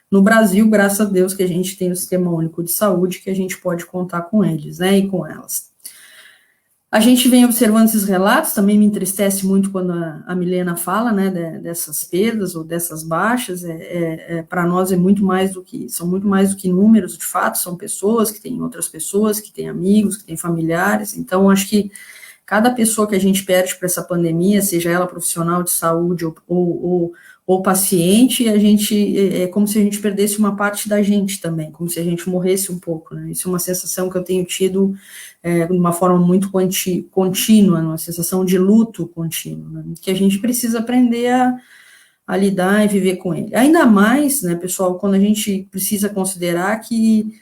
No Brasil, graças a Deus que a gente tem o Sistema Único de Saúde, que a gente pode contar com eles, né, e com elas. A gente vem observando esses relatos, também me entristece muito quando a Milena fala, né, dessas perdas ou dessas baixas, para nós são muito mais do que números, de fato, são pessoas que têm outras pessoas, que têm amigos, que têm familiares, então acho que cada pessoa que a gente perde para essa pandemia, seja ela profissional de saúde ou paciente, é como se a gente perdesse uma parte da gente também, como se a gente morresse um pouco, né? Isso é uma sensação que eu tenho tido de uma forma muito contínua, uma sensação de luto contínuo, né? Que a gente precisa aprender a lidar e viver com ele. Ainda mais, né, pessoal, quando a gente precisa considerar que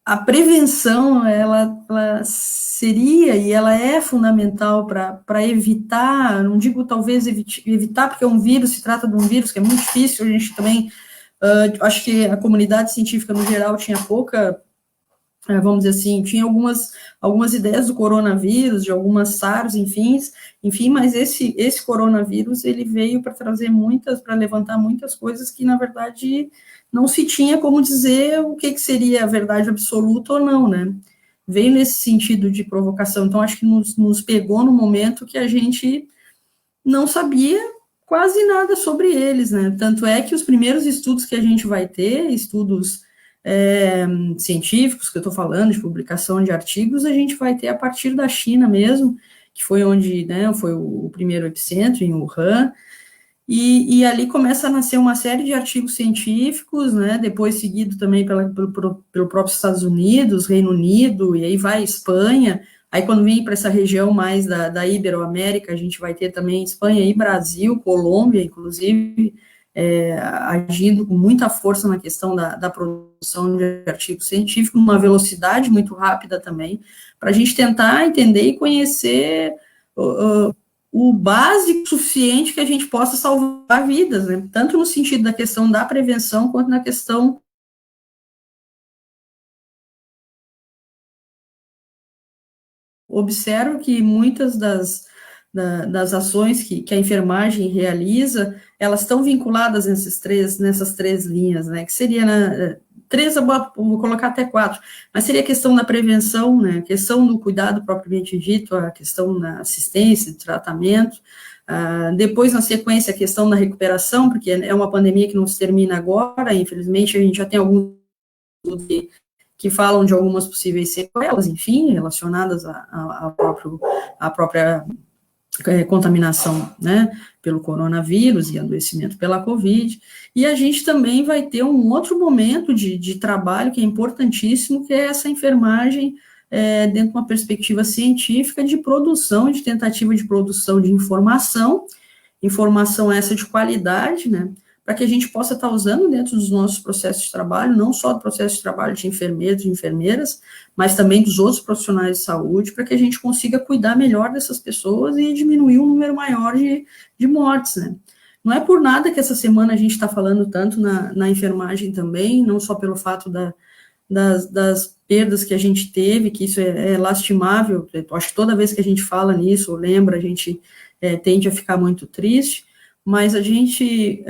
a prevenção, ela seria e ela é fundamental para evitar, não digo talvez evitar, porque é um vírus, se trata de um vírus que é muito difícil, a gente também, acho que a comunidade científica no geral tinha pouca, vamos dizer assim, tinha algumas ideias do coronavírus, de algumas SARS, enfim, mas esse coronavírus, ele veio para para levantar muitas coisas que, na verdade, não se tinha como dizer o que seria a verdade absoluta ou não, né? veio nesse sentido de provocação. Então, acho que nos pegou no momento que a gente não sabia quase nada sobre eles, né? Tanto é que os primeiros estudos que a gente vai ter, estudos científicos, que eu estou falando, de publicação de artigos, a gente vai ter a partir da China mesmo, que foi onde, né, foi o primeiro epicentro, em Wuhan, e ali começa a nascer uma série de artigos científicos, né, depois seguido também pelo próprio Estados Unidos, Reino Unido, e aí vai Espanha. Aí quando vem para essa região mais da Iberoamérica, a gente vai ter também Espanha e Brasil, Colômbia, inclusive, agindo com muita força na questão da produção de artigos científicos, numa velocidade muito rápida também, para a gente tentar entender e conhecer o básico suficiente que a gente possa salvar vidas, né? Tanto no sentido da questão da prevenção, quanto na questão observo que muitas das ações que a enfermagem realiza, elas estão vinculadas nessas três linhas, né, que seria, três, eu vou colocar até 4, mas seria a questão da prevenção, né, a questão do cuidado propriamente dito, a questão da assistência, do tratamento, depois, na sequência, a questão da recuperação, porque é uma pandemia que não se termina agora, infelizmente, a gente já tem alguns que falam de algumas possíveis sequelas, enfim, relacionadas à própria contaminação, né, pelo coronavírus e adoecimento pela Covid, e a gente também vai ter um outro momento de trabalho que é importantíssimo, que é essa enfermagem dentro de uma perspectiva científica de produção, de tentativa de produção de informação essa de qualidade, né, para que a gente possa estar usando dentro dos nossos processos de trabalho, não só do processo de trabalho de enfermeiros e enfermeiras, mas também dos outros profissionais de saúde, para que a gente consiga cuidar melhor dessas pessoas e diminuir um número maior de mortes, né. Não é por nada que essa semana a gente está falando tanto na enfermagem também, não só pelo fato das perdas que a gente teve, que isso é lastimável, eu acho que toda vez que a gente fala nisso, ou lembra, a gente tende a ficar muito triste, mas a gente...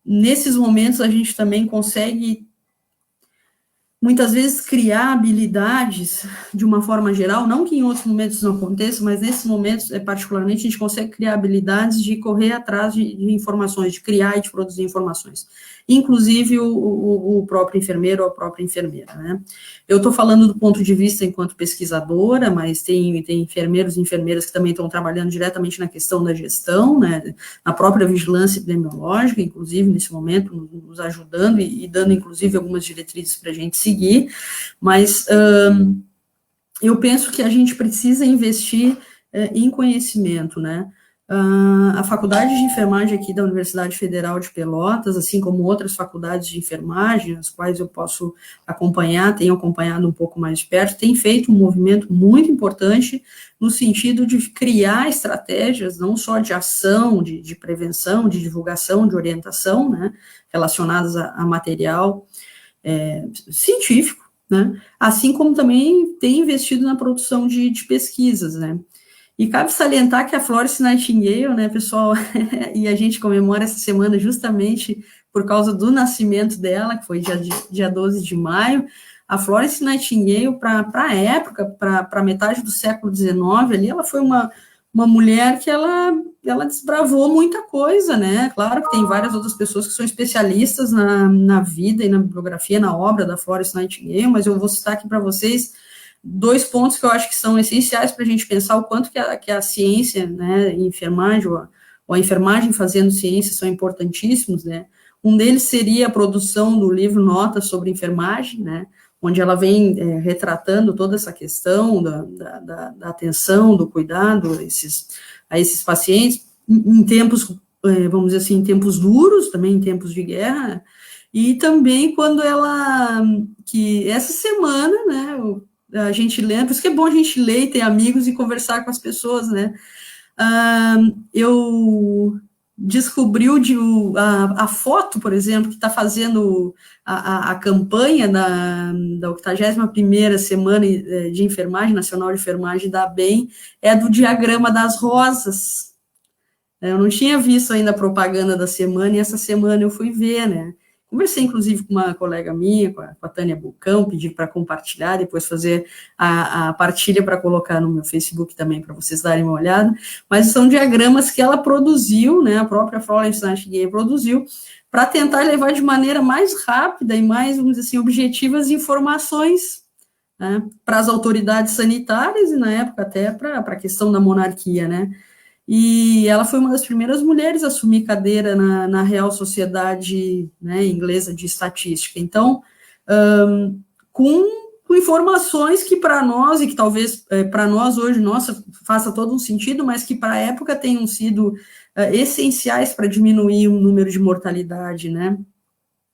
nesses momentos, a gente também consegue, muitas vezes, criar habilidades de uma forma geral, não que em outros momentos não aconteça, mas nesses momentos, particularmente, a gente consegue criar habilidades de correr atrás de informações, de criar e de produzir informações, inclusive o próprio enfermeiro ou a própria enfermeira, né? Eu estou falando do ponto de vista enquanto pesquisadora, mas tem enfermeiros e enfermeiras que também estão trabalhando diretamente na questão da gestão, né, na própria vigilância epidemiológica, inclusive, nesse momento, nos ajudando e dando, inclusive, algumas diretrizes para a gente seguir, mas eu penso que a gente precisa investir em conhecimento, né? A Faculdade de Enfermagem aqui da Universidade Federal de Pelotas, assim como outras faculdades de enfermagem, as quais eu posso acompanhar, tenho acompanhado um pouco mais de perto, tem feito um movimento muito importante no sentido de criar estratégias, não só de ação, de prevenção, de divulgação, de orientação, né, relacionadas a material científico, né, assim como também tem investido na produção de pesquisas, né. E cabe salientar que a Florence Nightingale, né, pessoal, e a gente comemora essa semana justamente por causa do nascimento dela, que foi dia 12 de maio, a Florence Nightingale, para a época, para a metade do século XIX, ali, ela foi uma mulher que ela desbravou muita coisa, né, claro que tem várias outras pessoas que são especialistas na vida e na bibliografia, na obra da Florence Nightingale, mas eu vou citar aqui para vocês 2 pontos que eu acho que são essenciais para a gente pensar o quanto que a ciência, né, enfermagem, ou a enfermagem fazendo ciência são importantíssimos, né. Um deles seria a produção do livro Notas sobre Enfermagem, né, onde ela vem retratando toda essa questão da atenção, do cuidado a esses pacientes, em tempos, vamos dizer assim, em tempos duros, também em tempos de guerra, e também quando que essa semana, né, a gente lê, por isso que é bom a gente ler e ter amigos e conversar com as pessoas, né, eu descobri a foto, por exemplo, que está fazendo a campanha da 81ª Semana de Enfermagem, Nacional de Enfermagem da ABEM, é do diagrama das rosas. Eu não tinha visto ainda a propaganda da semana, e essa semana eu fui ver, né, conversei, inclusive, com uma colega minha, com a Tânia Bulcão, pedi para compartilhar, depois fazer a partilha para colocar no meu Facebook também, para vocês darem uma olhada, mas são diagramas que ela produziu, né, a própria Florence Nightingale produziu, para tentar levar de maneira mais rápida e mais, vamos dizer assim, objetiva as informações, né, para as autoridades sanitárias e, na época, até para a questão da monarquia, né. E ela foi uma das primeiras mulheres a assumir cadeira na Real Sociedade, né, Inglesa de Estatística. Então, com informações que para nós, e que talvez para nós hoje, nossa, faça todo um sentido, mas que para a época tenham sido essenciais para diminuir o número de mortalidade, né,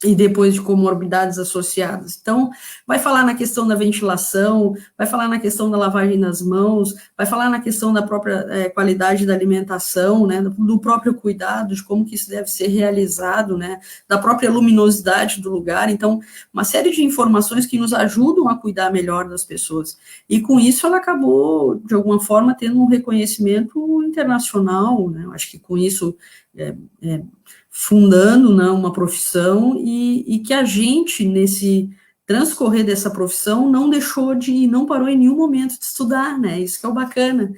e depois de comorbidades associadas. Então, vai falar na questão da ventilação, vai falar na questão da lavagem das mãos, vai falar na questão da própria qualidade da alimentação, né, do próprio cuidado, de como que isso deve ser realizado, né, da própria luminosidade do lugar. Então, uma série de informações que nos ajudam a cuidar melhor das pessoas. E com isso ela acabou, de alguma forma, tendo um reconhecimento internacional, né, eu acho que com isso fundando, né, uma profissão e que a gente, nesse transcorrer dessa profissão, não parou em nenhum momento de estudar, né, isso que é o bacana.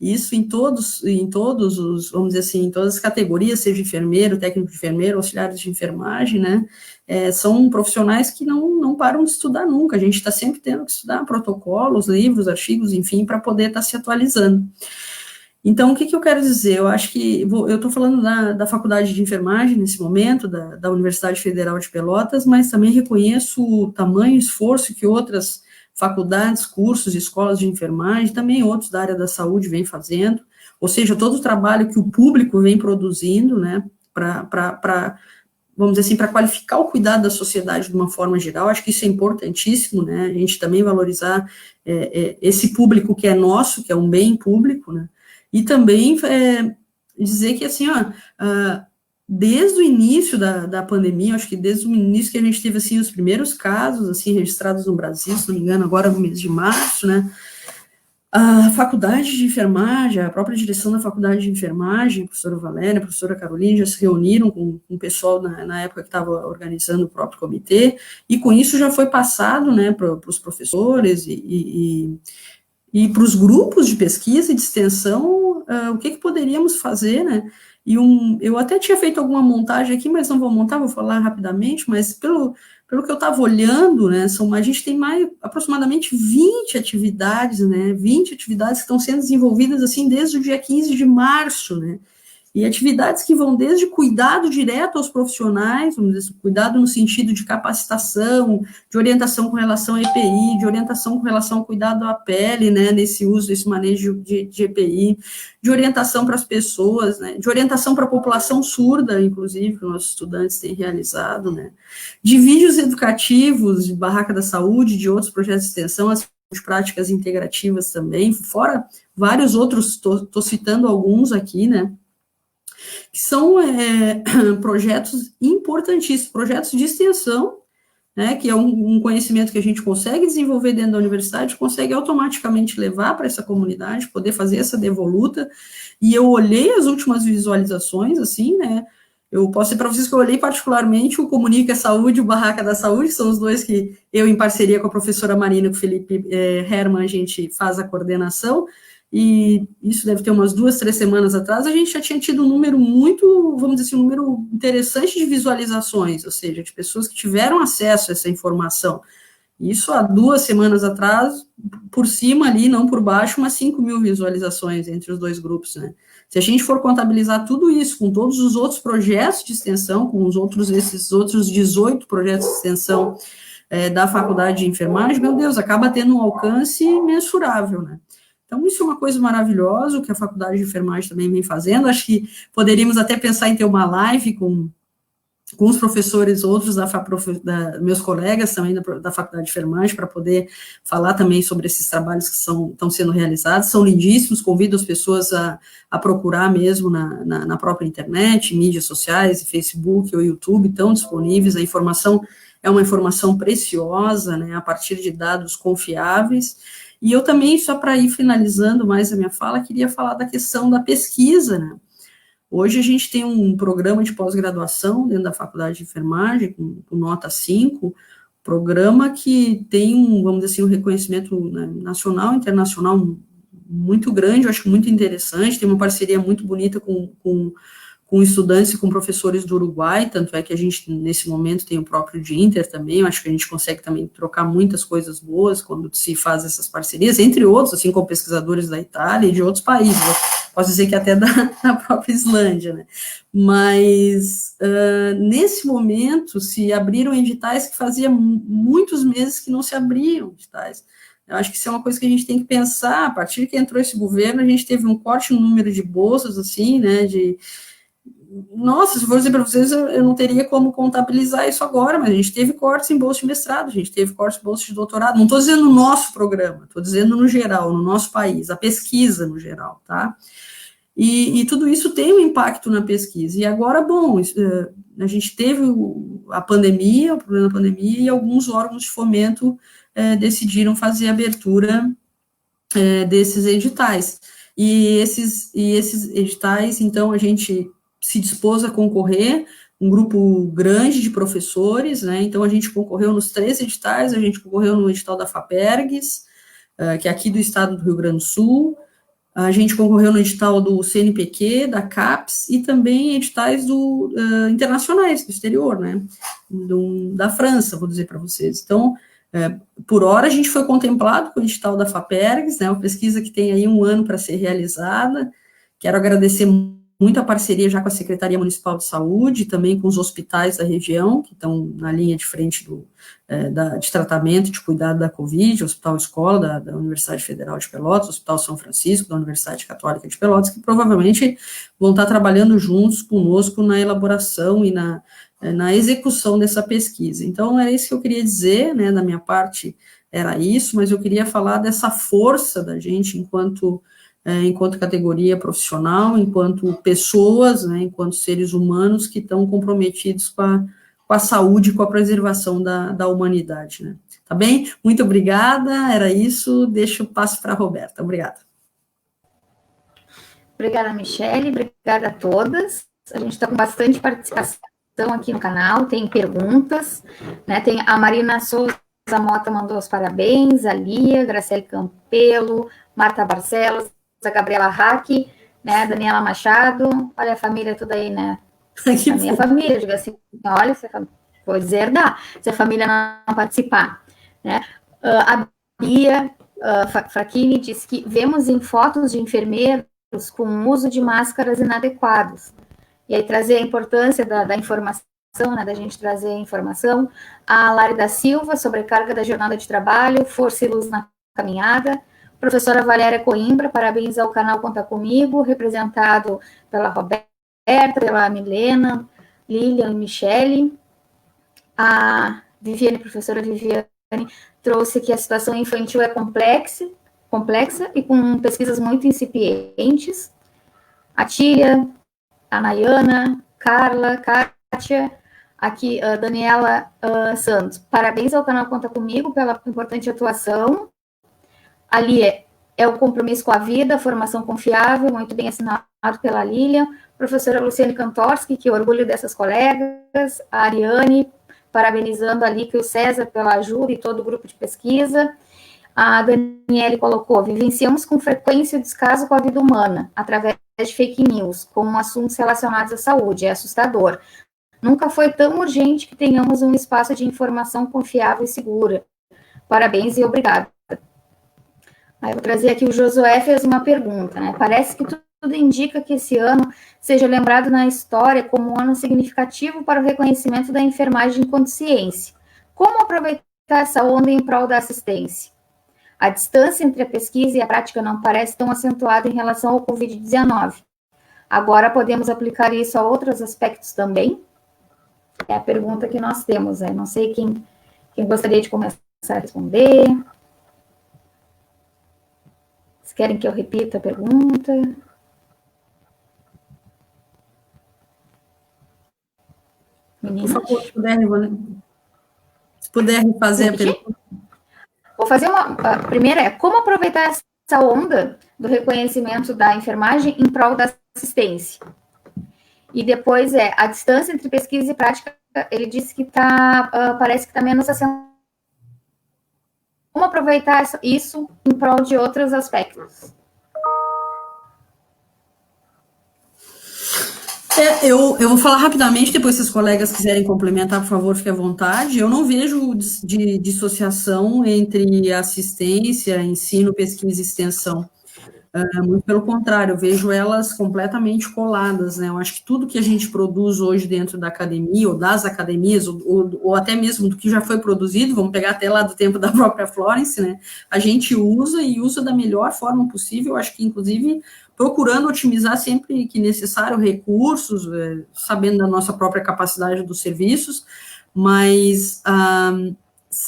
Isso em todos os, vamos dizer assim, em todas as categorias, seja enfermeiro, técnico de enfermeiro, auxiliares de enfermagem, né, são profissionais que não param de estudar nunca, a gente está sempre tendo que estudar protocolos, livros, artigos, enfim, para poder estar se atualizando. Então, o que eu quero dizer? Eu acho que, eu estou falando da Faculdade de Enfermagem, nesse momento, da Universidade Federal de Pelotas, mas também reconheço o tamanho e esforço que outras faculdades, cursos, escolas de enfermagem, também outros da área da saúde vêm fazendo, ou seja, todo o trabalho que o público vem produzindo, né, vamos dizer assim, para qualificar o cuidado da sociedade de uma forma geral. Acho que isso é importantíssimo, né, a gente também valorizar esse público que é nosso, que é um bem público, né, e também dizer que, assim, desde o início da pandemia, acho que desde o início que a gente teve, assim, os primeiros casos, assim, registrados no Brasil, se não me engano, agora no mês de março, né, a faculdade de enfermagem, a própria direção da faculdade de enfermagem, a professora Valéria, a professora Carolina, já se reuniram com o pessoal na época que estava organizando o próprio comitê, e com isso já foi passado, né, para os professores e para os grupos de pesquisa e de extensão, o que poderíamos fazer, né, e eu até tinha feito alguma montagem aqui, mas não vou montar, vou falar rapidamente, mas pelo que eu estava olhando, né, a gente tem aproximadamente 20 atividades, né, 20 atividades que estão sendo desenvolvidas, assim, desde o dia 15 de março, né, e atividades que vão desde cuidado direto aos profissionais, vamos dizer, cuidado no sentido de capacitação, de orientação com relação a EPI, de orientação com relação ao cuidado à pele, né, nesse uso, esse manejo de EPI, de orientação para as pessoas, né, de orientação para a população surda, inclusive, que nossos estudantes têm realizado, né, de vídeos educativos, de Barraca da Saúde, de outros projetos de extensão, as práticas integrativas também, fora vários outros, estou citando alguns aqui, né, que são projetos importantíssimos, projetos de extensão, né, que é um conhecimento que a gente consegue desenvolver dentro da universidade, consegue automaticamente levar para essa comunidade, poder fazer essa devoluta, e eu olhei as últimas visualizações, assim, né, eu posso dizer para vocês que eu olhei particularmente o Comunica Saúde e o Barraca da Saúde, que são os dois que eu, em parceria com a professora Marina e com o Felipe Herman, a gente faz a coordenação, e isso deve ter umas 2, 3 semanas atrás, a gente já tinha tido um número muito, vamos dizer assim, um número interessante de visualizações, ou seja, de pessoas que tiveram acesso a essa informação. Isso há 2 semanas atrás, por cima ali, não por baixo, umas 5.000 visualizações entre os dois grupos, né? Se a gente for contabilizar tudo isso com todos os outros projetos de extensão, com esses outros 18 projetos de extensão da Faculdade de Enfermagem, meu Deus, acaba tendo um alcance mensurável, né? Então, isso é uma coisa maravilhosa, o que a Faculdade de Enfermagem também vem fazendo. Acho que poderíamos até pensar em ter uma live com os professores, outros meus colegas também da Faculdade de Enfermagem, para poder falar também sobre esses trabalhos que estão sendo realizados. São lindíssimos, convido as pessoas a procurar mesmo na própria internet, mídias sociais, Facebook ou YouTube, estão disponíveis. A informação é uma informação preciosa, né, a partir de dados confiáveis. E eu também, só para ir finalizando mais a minha fala, queria falar da questão da pesquisa, né? Hoje a gente tem um programa de pós-graduação dentro da faculdade de enfermagem, com nota 5, programa que tem vamos dizer assim, um reconhecimento, né, nacional, internacional muito grande, eu acho muito interessante, tem uma parceria muito bonita com estudantes e com professores do Uruguai, tanto é que a gente, nesse momento, tem o próprio Dinter também, eu acho que a gente consegue também trocar muitas coisas boas quando se faz essas parcerias, entre outros, assim, com pesquisadores da Itália e de outros países, posso dizer que até da própria Islândia, né, mas nesse momento se abriram editais que fazia muitos meses que não se abriam editais. Eu acho que isso é uma coisa que a gente tem que pensar. A partir que entrou esse governo, a gente teve um corte no número de bolsas, assim, né, nossa, se for dizer para vocês, eu não teria como contabilizar isso agora, mas a gente teve cortes em bolsa de mestrado, a gente teve cortes em bolsa de doutorado, não estou dizendo no nosso programa, estou dizendo no geral, no nosso país, a pesquisa no geral, tá? E tudo isso tem um impacto na pesquisa, e agora, bom, a gente teve a pandemia, o problema da pandemia, e alguns órgãos de fomento decidiram fazer a abertura desses editais, e esses editais, então, a gente se dispôs a concorrer, um grupo grande de professores, né, então a gente concorreu nos 3 editais, a gente concorreu no edital da FAPERGS, que é aqui do estado do Rio Grande do Sul, a gente concorreu no edital do CNPq, da CAPES, e também editais internacionais, do exterior, né, da França, vou dizer para vocês. Então, por hora, a gente foi contemplado com o edital da FAPERGS, né, uma pesquisa que tem aí 1 ano para ser realizada. Quero agradecer muito a parceria já com a Secretaria Municipal de Saúde, também com os hospitais da região, que estão na linha de frente de tratamento, de cuidado da Covid, o Hospital Escola da Universidade Federal de Pelotas, o Hospital São Francisco, da Universidade Católica de Pelotas, que provavelmente vão estar trabalhando juntos conosco na elaboração e na execução dessa pesquisa. Então, era isso que eu queria dizer, né, da minha parte era isso, mas eu queria falar dessa força da gente enquanto categoria profissional, enquanto pessoas, né, enquanto seres humanos que estão comprometidos com a saúde, com a preservação da humanidade, né. Tá bem? Muito obrigada, era isso, deixo o passo para a Roberta. Obrigada. Obrigada, Michele, obrigada a todas. A gente está com bastante participação aqui no canal, tem perguntas, né, tem a Marina Souza Mota mandou os parabéns, a Lia, Graciele Campelo, Marta Barcelos, a Gabriela Hack, né, a Daniela Machado, olha a família toda aí, né, a minha família, eu digo assim, olha, vou deserdar, se a família não participar, né, a Bia Fraquini diz que vemos em fotos de enfermeiros com o uso de máscaras inadequados, e aí trazer a importância da informação, né, da gente trazer a informação, a Lari da Silva, sobrecarga da jornada de trabalho, força e luz na caminhada, professora Valéria Coimbra, parabéns ao canal Conta Comigo, representado pela Roberta, pela Milena, Lilian e Michele. A Viviane, professora Viviane, trouxe que a situação infantil é complexa e com pesquisas muito incipientes. A Tília, a Nayana, Carla, Kátia, aqui a Daniela Santos, parabéns ao canal Conta Comigo pela importante atuação. Ali é o compromisso com a vida, formação confiável, muito bem assinado pela Lilian. Professora Luciane Kantorski, que orgulho dessas colegas. A Ariane, parabenizando a Lica e o César pela ajuda e todo o grupo de pesquisa. A Daniele colocou, vivenciamos com frequência o descaso com a vida humana, através de fake news, como assuntos relacionados à saúde. É assustador. Nunca foi tão urgente que tenhamos um espaço de informação confiável e segura. Parabéns e obrigada. Aí eu vou trazer aqui, o Josué fez uma pergunta, né? Parece que tudo indica que esse ano seja lembrado na história como um ano significativo para o reconhecimento da enfermagem enquanto ciência. Como aproveitar essa onda em prol da assistência? A distância entre a pesquisa e a prática não parece tão acentuada em relação ao Covid-19. Agora podemos aplicar isso a outros aspectos também? É a pergunta que nós temos, né? Não sei quem gostaria de começar a responder. Querem que eu repita a pergunta? Meninas? Por favor, se puder fazer a pergunta. Vou fazer a primeira é, como aproveitar essa onda do reconhecimento da enfermagem em prol da assistência? E depois a distância entre pesquisa e prática, ele disse que parece que está menos acessível. Como aproveitar isso em prol de outros aspectos? Eu vou falar rapidamente, depois se os colegas quiserem complementar, por favor, fique à vontade. Eu não vejo dissociação entre assistência, ensino, pesquisa e extensão. Muito pelo contrário, eu vejo elas completamente coladas, né? Eu acho que tudo que a gente produz hoje dentro da academia, ou das academias, ou até mesmo do que já foi produzido, vamos pegar até lá do tempo da própria Florence, né? A gente usa e usa da melhor forma possível, eu acho que, inclusive, procurando otimizar sempre que necessário recursos, sabendo da nossa própria capacidade dos serviços, mas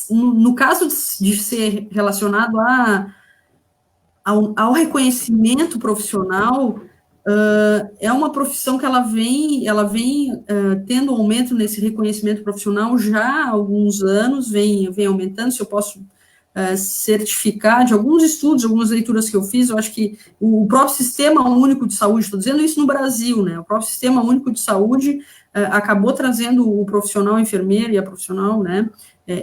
no caso de ser relacionado ao reconhecimento profissional, é uma profissão que ela vem tendo um aumento nesse reconhecimento profissional já há alguns anos, vem aumentando. Se eu posso certificar de alguns estudos, algumas leituras que eu fiz, eu acho que o próprio Sistema Único de Saúde, estou dizendo isso no Brasil, né, o próprio Sistema Único de Saúde acabou trazendo o profissional enfermeiro e a profissional, né,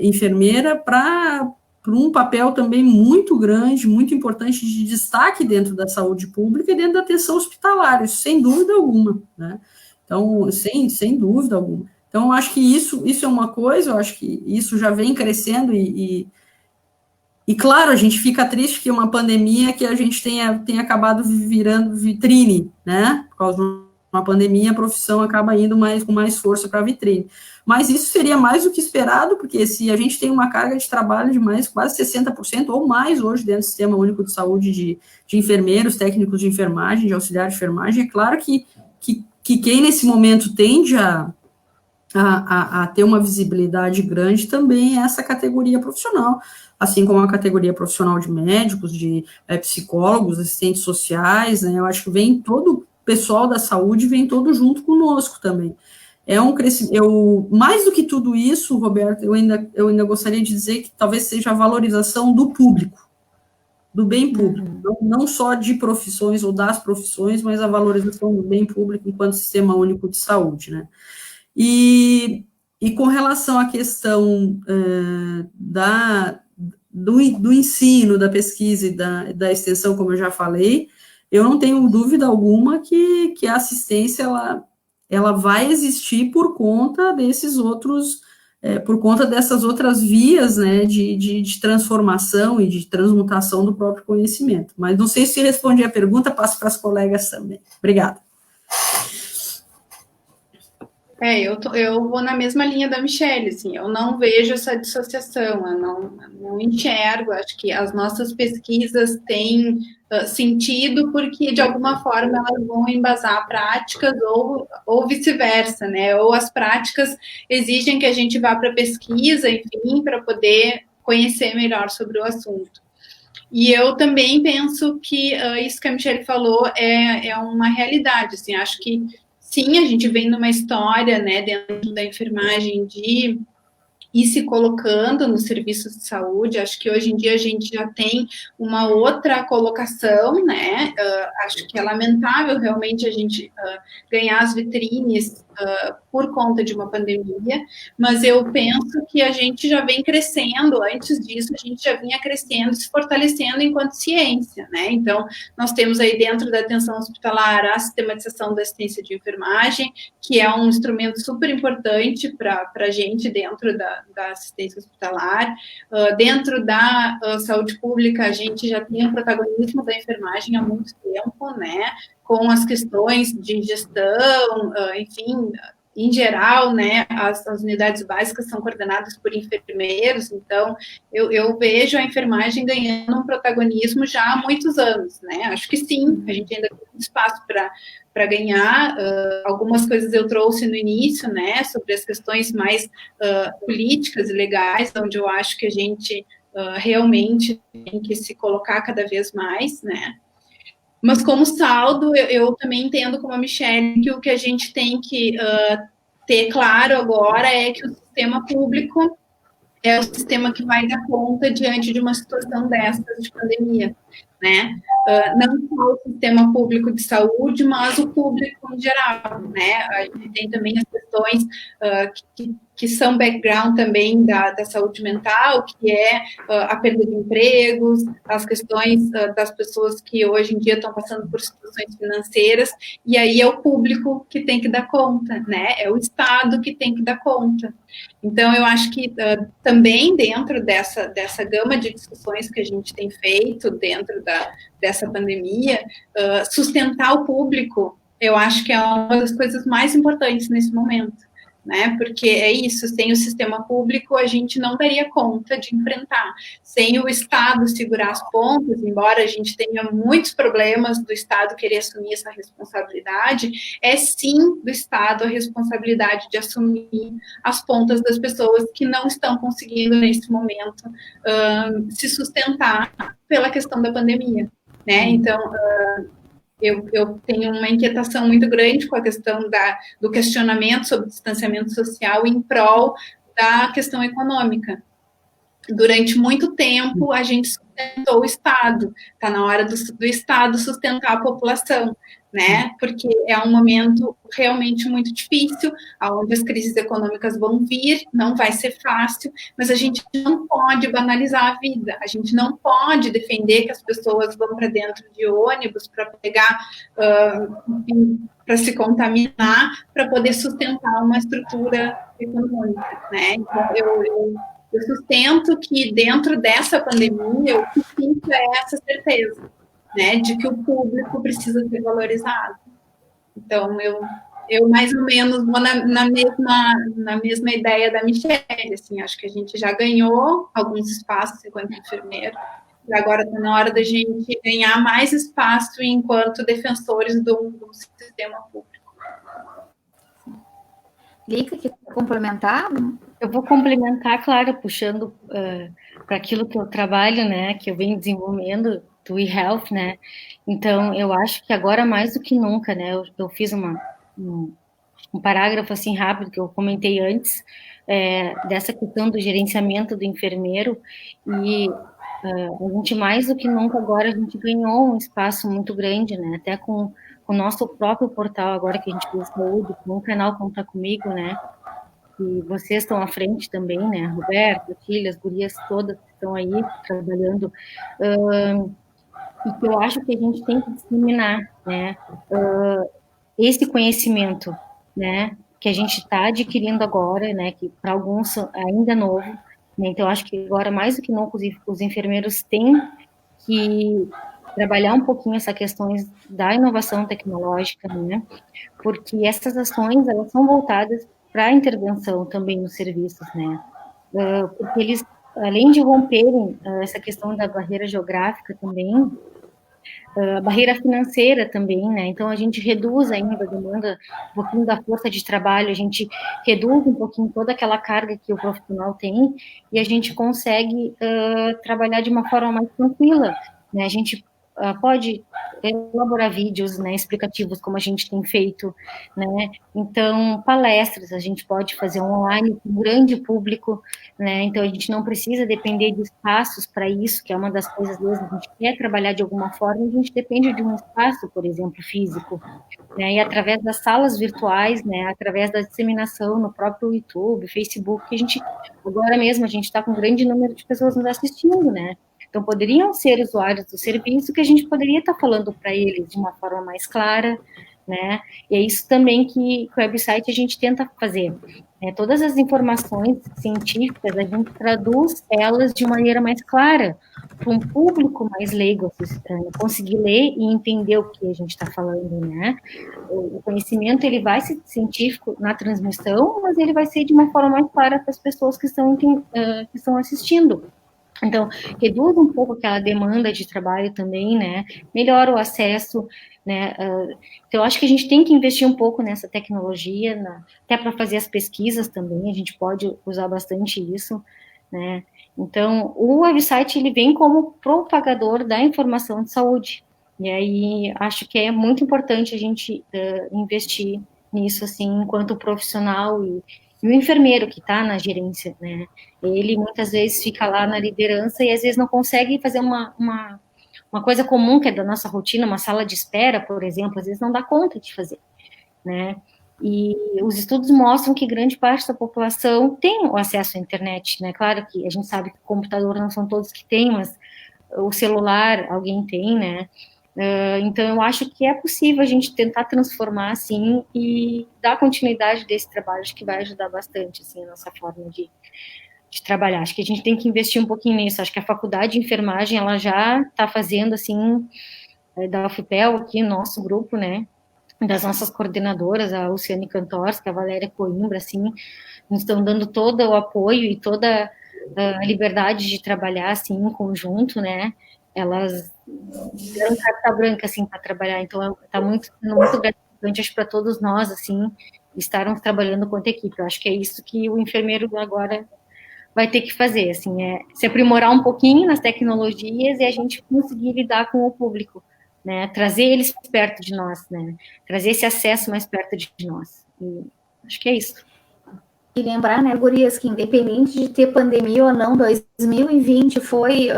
enfermeira para um papel também muito grande, muito importante, de destaque dentro da saúde pública e dentro da atenção hospitalar, isso sem dúvida alguma, né? Então, sem dúvida alguma. Então, eu acho que isso é uma coisa, eu acho que isso já vem crescendo e claro, a gente fica triste que uma pandemia que a gente tenha acabado virando vitrine, né? Por causa de uma pandemia, a profissão acaba indo com mais força para a vitrine. Mas isso seria mais do que esperado, porque se a gente tem uma carga de trabalho de quase 60% ou mais hoje dentro do Sistema Único de Saúde de enfermeiros, técnicos de enfermagem, de auxiliar de enfermagem, é claro que quem nesse momento tende a ter uma visibilidade grande também é essa categoria profissional, assim como a categoria profissional de médicos, de psicólogos, assistentes sociais, né? Eu acho que vem todo o pessoal da saúde, vem todo junto conosco também. É um crescimento. Mais do que tudo isso, Roberto, eu ainda gostaria de dizer que talvez seja a valorização do público, do bem público, não só de profissões ou das profissões, mas a valorização do bem público enquanto Sistema Único de Saúde, né? E com relação à questão do ensino, da pesquisa e da extensão, como eu já falei, eu não tenho dúvida alguma que a assistência, ela vai existir por conta dessas outras vias, né, de transformação e de transmutação do próprio conhecimento. Mas não sei se respondi a pergunta, passo para as colegas também. Obrigada. Eu vou na mesma linha da Michelle, assim, eu não vejo essa dissociação, eu não enxergo, acho que as nossas pesquisas têm sentido porque, de alguma forma, elas vão embasar práticas ou vice-versa, né, ou as práticas exigem que a gente vá para a pesquisa, enfim, para poder conhecer melhor sobre o assunto. E eu também penso que isso que a Michelle falou é uma realidade, assim, acho que sim, a gente vem numa história, né, dentro da enfermagem de ir se colocando nos serviços de saúde. Acho que hoje em dia a gente já tem uma outra colocação, né? Acho que é lamentável realmente a gente ganhar as vitrines por conta de uma pandemia, mas eu penso que a gente já vem crescendo, antes disso a gente já vinha crescendo, se fortalecendo enquanto ciência, né? Então, nós temos aí dentro da atenção hospitalar a sistematização da assistência de enfermagem, que é um instrumento super importante para a gente dentro da assistência hospitalar. Dentro da saúde pública, a gente já tem o protagonismo da enfermagem há muito tempo, né? Com as questões de gestão, enfim, em geral, né, as unidades básicas são coordenadas por enfermeiros, então eu vejo a enfermagem ganhando um protagonismo já há muitos anos, né? Acho que sim, a gente ainda tem espaço para ganhar. Algumas coisas eu trouxe no início, né, sobre as questões mais políticas e legais, onde eu acho que a gente realmente tem que se colocar cada vez mais, né? Mas como saldo, eu também entendo como a Michelle que o que a gente tem que ter claro agora é que o sistema público é o sistema que vai dar conta diante de uma situação dessas de pandemia, né? não só o sistema público de saúde, mas o público em geral, né? A gente tem também as questões que são background também da saúde mental, que é a perda de empregos, as questões das pessoas que hoje em dia estão passando por situações financeiras, e aí é o público que tem que dar conta, né? É o Estado que tem que dar conta. Então, eu acho que também dentro dessa gama de discussões que a gente tem feito dentro dessa pandemia, sustentar o público, eu acho que é uma das coisas mais importantes nesse momento, né? Porque é isso, sem o sistema público a gente não daria conta de enfrentar. Sem o Estado segurar as pontas, embora a gente tenha muitos problemas do Estado querer assumir essa responsabilidade, é sim do Estado a responsabilidade de assumir as pontas das pessoas que não estão conseguindo nesse momento se sustentar pela questão da pandemia, né? Então, eu tenho uma inquietação muito grande com a questão do questionamento sobre distanciamento social em prol da questão econômica. Durante muito tempo, a gente sustentou o Estado. Está na hora do Estado sustentar a população, né? Porque é um momento realmente muito difícil, onde as crises econômicas vão vir, não vai ser fácil, mas a gente não pode banalizar a vida, a gente não pode defender que as pessoas vão para dentro de ônibus para pegar, para se contaminar, para poder sustentar uma estrutura econômica, né? Então, eu sustento que dentro dessa pandemia, o que fica é essa certeza, né, de que o público precisa ser valorizado. Então, eu mais ou menos vou na mesma ideia da Michelle, assim, acho que a gente já ganhou alguns espaços enquanto enfermeiro, e agora está na hora da gente ganhar mais espaço enquanto defensores do sistema público. Lica, quer complementar? Eu vou complementar, claro, puxando para aquilo que eu trabalho, né, que eu venho desenvolvendo, do e-health, né, então eu acho que agora mais do que nunca, né, eu fiz um parágrafo assim rápido que eu comentei antes, dessa questão do gerenciamento do enfermeiro, e a gente mais do que nunca agora a gente ganhou um espaço muito grande, né, até com o nosso próprio portal agora que a gente fez saúde, com o canal Conta Comigo, né, e vocês estão à frente também, né, Roberto, Tilha, as gurias todas que estão aí trabalhando, e que eu acho que a gente tem que disseminar, né, esse conhecimento, né, que a gente está adquirindo agora, né, que para alguns ainda é novo, né, então eu acho que agora mais do que nunca os enfermeiros têm que trabalhar um pouquinho essa questões da inovação tecnológica, né, porque essas ações, elas são voltadas para a intervenção também nos serviços, né, porque eles, além de romperem essa questão da barreira geográfica também, a barreira financeira também, né, então a gente reduz ainda a demanda, um pouquinho da força de trabalho, a gente reduz um pouquinho toda aquela carga que o profissional tem, e a gente consegue trabalhar de uma forma mais tranquila, né, a gente pode elaborar vídeos, né, explicativos, como a gente tem feito, né, então, palestras, a gente pode fazer online com um grande público, né, então a gente não precisa depender de espaços para isso, que é uma das coisas mesmo, a gente quer trabalhar de alguma forma, a gente depende de um espaço, por exemplo, físico, né, e através das salas virtuais, né, através da disseminação no próprio YouTube, Facebook, que a gente, agora mesmo, a gente está com um grande número de pessoas nos assistindo, né, então, poderiam ser usuários do serviço que a gente poderia estar falando para eles de uma forma mais clara, né? E é isso também que o website a gente tenta fazer. Né? Todas as informações científicas, a gente traduz elas de maneira mais clara, para um público mais leigo conseguir ler e entender o que a gente está falando, né? O conhecimento, ele vai ser científico na transmissão, mas ele vai ser de uma forma mais clara para as pessoas que estão assistindo. Então, reduz um pouco aquela demanda de trabalho também, né, melhora o acesso, né, então eu acho que a gente tem que investir um pouco nessa tecnologia, até para fazer as pesquisas também, a gente pode usar bastante isso, né, então o website, ele vem como propagador da informação de saúde, e aí acho que é muito importante a gente investir nisso, assim, enquanto profissional e o enfermeiro que está na gerência, né, ele muitas vezes fica lá na liderança e às vezes não consegue fazer uma coisa comum que é da nossa rotina, uma sala de espera, por exemplo, às vezes não dá conta de fazer, né? E os estudos mostram que grande parte da população tem o acesso à internet, né? Claro que a gente sabe que o computador não são todos que têm, mas o celular alguém tem, né? Então, eu acho que é possível a gente tentar transformar, assim, e dar continuidade desse trabalho, acho que vai ajudar bastante, assim, a nossa forma de trabalhar. Acho que a gente tem que investir um pouquinho nisso. Acho que a faculdade de enfermagem, ela já está fazendo, assim, da UFPEL aqui, nosso grupo, né? Das nossas coordenadoras, a Luciane Cantorski, a Valéria Coimbra, assim, nos estão dando todo o apoio e toda a liberdade de trabalhar, assim, em conjunto, né? Elas deram carta branca, assim, para trabalhar. Então, está sendo muito gratificante, acho, para todos nós, assim, estarmos trabalhando quanto equipe. Eu acho que é isso que o enfermeiro agora vai ter que fazer, assim, é se aprimorar um pouquinho nas tecnologias e a gente conseguir lidar com o público, né, trazer eles perto de nós, né, trazer esse acesso mais perto de nós. E acho que é isso. E lembrar, né, gurias, que independente de ter pandemia ou não, 2020 foi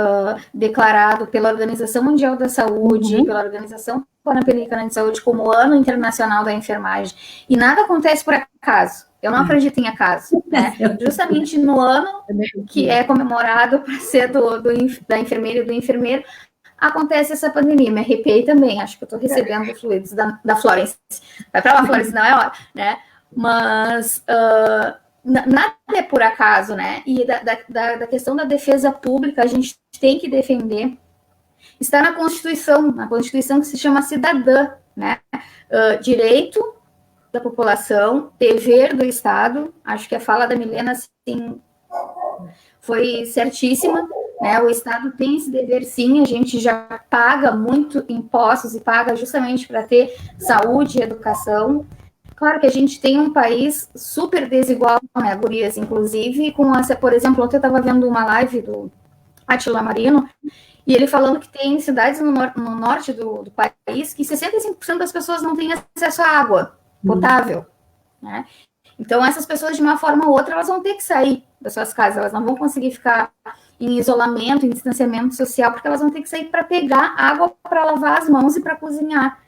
declarado pela Organização Mundial da Saúde, pela Organização Pan-Americana de Saúde como Ano Internacional da Enfermagem. E nada acontece por acaso. Eu não acredito em acaso, né? Justamente no ano que é comemorado para ser da enfermeira e do enfermeiro, acontece essa pandemia. Me arrepiei também, acho que eu estou recebendo fluidos da Florence. Vai para lá, Florence, não é hora, né? Mas nada é por acaso, né? E da questão da defesa pública, a gente tem que defender. Está na Constituição que se chama cidadã, né? Direito da população, dever do Estado. Acho que a fala da Milena, assim, foi certíssima, né? O Estado tem esse dever, sim. A gente já paga muito impostos e paga justamente para ter saúde e educação. Claro que a gente tem um país super desigual, né, gurias? Inclusive, por exemplo, ontem eu estava vendo uma live do Attila Marino, e ele falando que tem cidades no norte do país que 65% das pessoas não têm acesso à água potável, né? Então, essas pessoas, de uma forma ou outra, elas vão ter que sair das suas casas, elas não vão conseguir ficar em isolamento, em distanciamento social, porque elas vão ter que sair para pegar água para lavar as mãos e para cozinhar,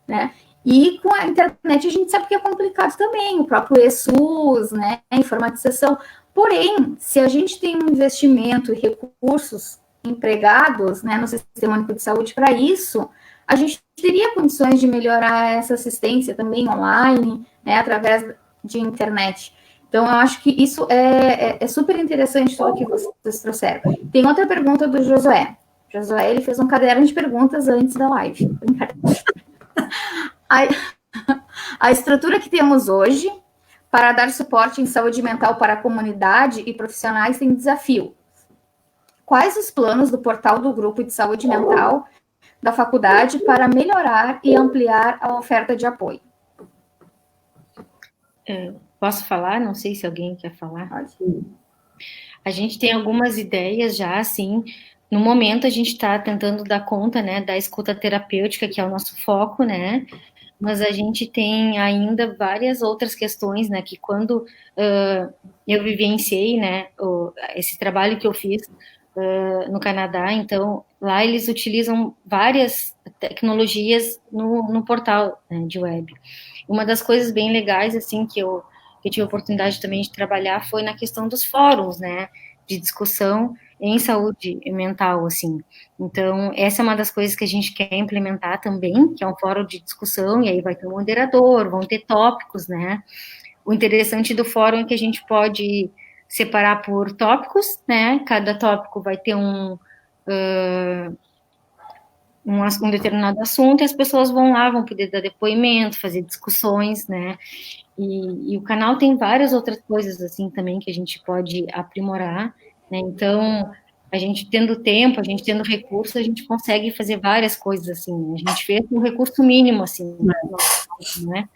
né? E com a internet a gente sabe que é complicado também, o próprio eSUS, né, a informatização. Porém, se a gente tem um investimento e recursos empregados, né, no Sistema Único de Saúde para isso, a gente teria condições de melhorar essa assistência também online, né, através de internet. Então, eu acho que isso é super interessante tudo que vocês trouxeram. Tem outra pergunta do Josué. Josué, ele fez um caderno de perguntas antes da live. A estrutura que temos hoje para dar suporte em saúde mental para a comunidade e profissionais tem desafio. Quais os planos do portal do grupo de saúde mental da faculdade para melhorar e ampliar a oferta de apoio? Posso falar? Não sei se alguém quer falar. A gente tem algumas ideias já, assim. No momento, a gente está tentando dar conta, né, da escuta terapêutica, que é o nosso foco, né? Mas a gente tem ainda várias outras questões, né, que quando eu vivenciei, né, esse trabalho que eu fiz no Canadá, então, lá eles utilizam várias tecnologias no portal, né, de web. Uma das coisas bem legais, assim, que eu tive a oportunidade também de trabalhar foi na questão dos fóruns, né, de discussão em saúde mental, assim. Então, essa é uma das coisas que a gente quer implementar também, que é um fórum de discussão, e aí vai ter um moderador, vão ter tópicos, né? O interessante do fórum é que a gente pode separar por tópicos, né? Cada tópico vai ter um determinado assunto, e as pessoas vão lá, vão poder dar depoimento, fazer discussões, né? E o canal tem várias outras coisas, assim, também, que a gente pode aprimorar, né? Então, a gente tendo tempo, a gente tendo recurso, a gente consegue fazer várias coisas, assim. A gente fez um recurso mínimo, assim, né?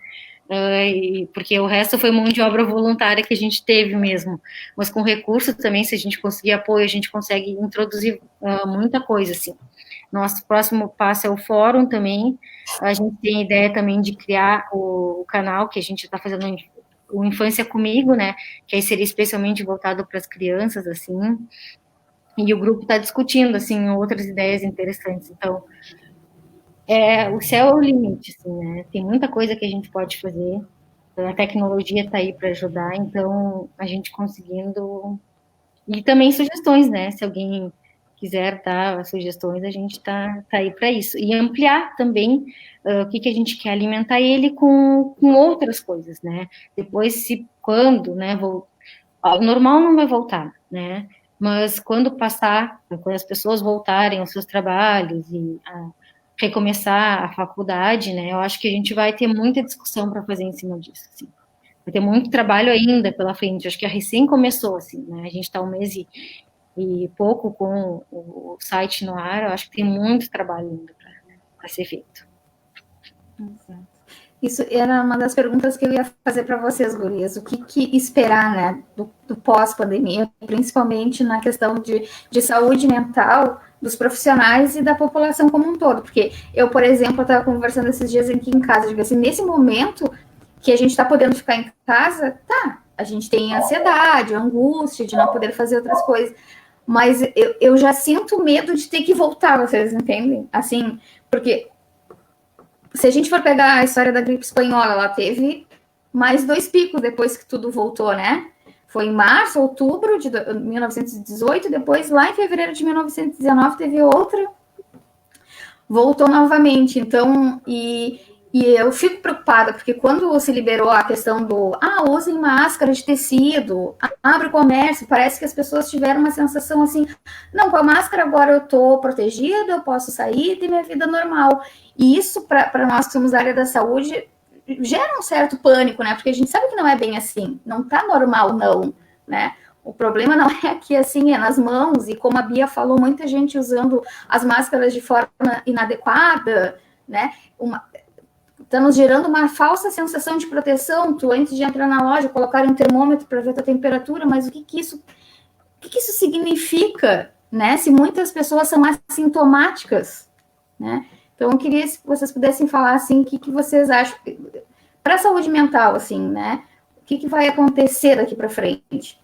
Porque o resto foi mão de obra voluntária que a gente teve mesmo. Mas com recurso também, se a gente conseguir apoio, a gente consegue introduzir muita coisa, assim. Nosso próximo passo é o fórum também. A gente tem a ideia também de criar o canal que a gente está fazendo, o Infância Comigo, né? Que aí seria especialmente voltado para as crianças, assim. E o grupo está discutindo, assim, outras ideias interessantes. Então, o céu é o limite, assim, né? Tem muita coisa que a gente pode fazer. A tecnologia está aí para ajudar, então a gente conseguindo. E também sugestões, né? Se alguém quiser dar sugestões, a gente tá aí para isso. E ampliar também o que a gente quer alimentar ele com outras coisas, né? Depois, quando, né? O normal não vai voltar, né? Mas quando passar, quando as pessoas voltarem aos seus trabalhos e recomeçar a faculdade, né? Eu acho que a gente vai ter muita discussão para fazer em cima disso, assim. Vai ter muito trabalho ainda pela frente. Acho que a recém começou, assim, né? A gente está um mês e pouco com o site no ar. Eu acho que tem muito trabalho ainda para ser feito. Isso era uma das perguntas que eu ia fazer para vocês, gurias. O que esperar, né, do pós-pandemia, principalmente na questão de saúde mental dos profissionais e da população como um todo? Porque eu, por exemplo, estava conversando esses dias aqui em casa, digo assim, nesse momento que a gente está podendo ficar em casa, tá, a gente tem ansiedade, angústia de não poder fazer outras coisas, mas eu já sinto medo de ter que voltar, vocês entendem? Assim, porque se a gente for pegar a história da gripe espanhola, ela teve mais 2 picos depois que tudo voltou, né? Foi em março, outubro de 1918, depois lá em fevereiro de 1919 teve outra, voltou novamente. Então, e eu fico preocupada, porque quando se liberou a questão usem máscara de tecido, abre o comércio, parece que as pessoas tiveram uma sensação assim, não, com a máscara agora eu tô protegida, eu posso sair e ter minha vida normal. E isso, para nós que somos da área da saúde, gera um certo pânico, né? Porque a gente sabe que não é bem assim, não tá normal, não, né? O problema não é aqui assim, é nas mãos, e como a Bia falou, muita gente usando as máscaras de forma inadequada, né? Está nos gerando uma falsa sensação de proteção. Tu, antes de entrar na loja, colocar um termômetro para ver a tua temperatura, mas o que isso significa, né? Se muitas pessoas são assintomáticas, né? Então, eu queria se vocês pudessem falar, assim, o que vocês acham para a saúde mental, assim, né? O que vai acontecer daqui para frente?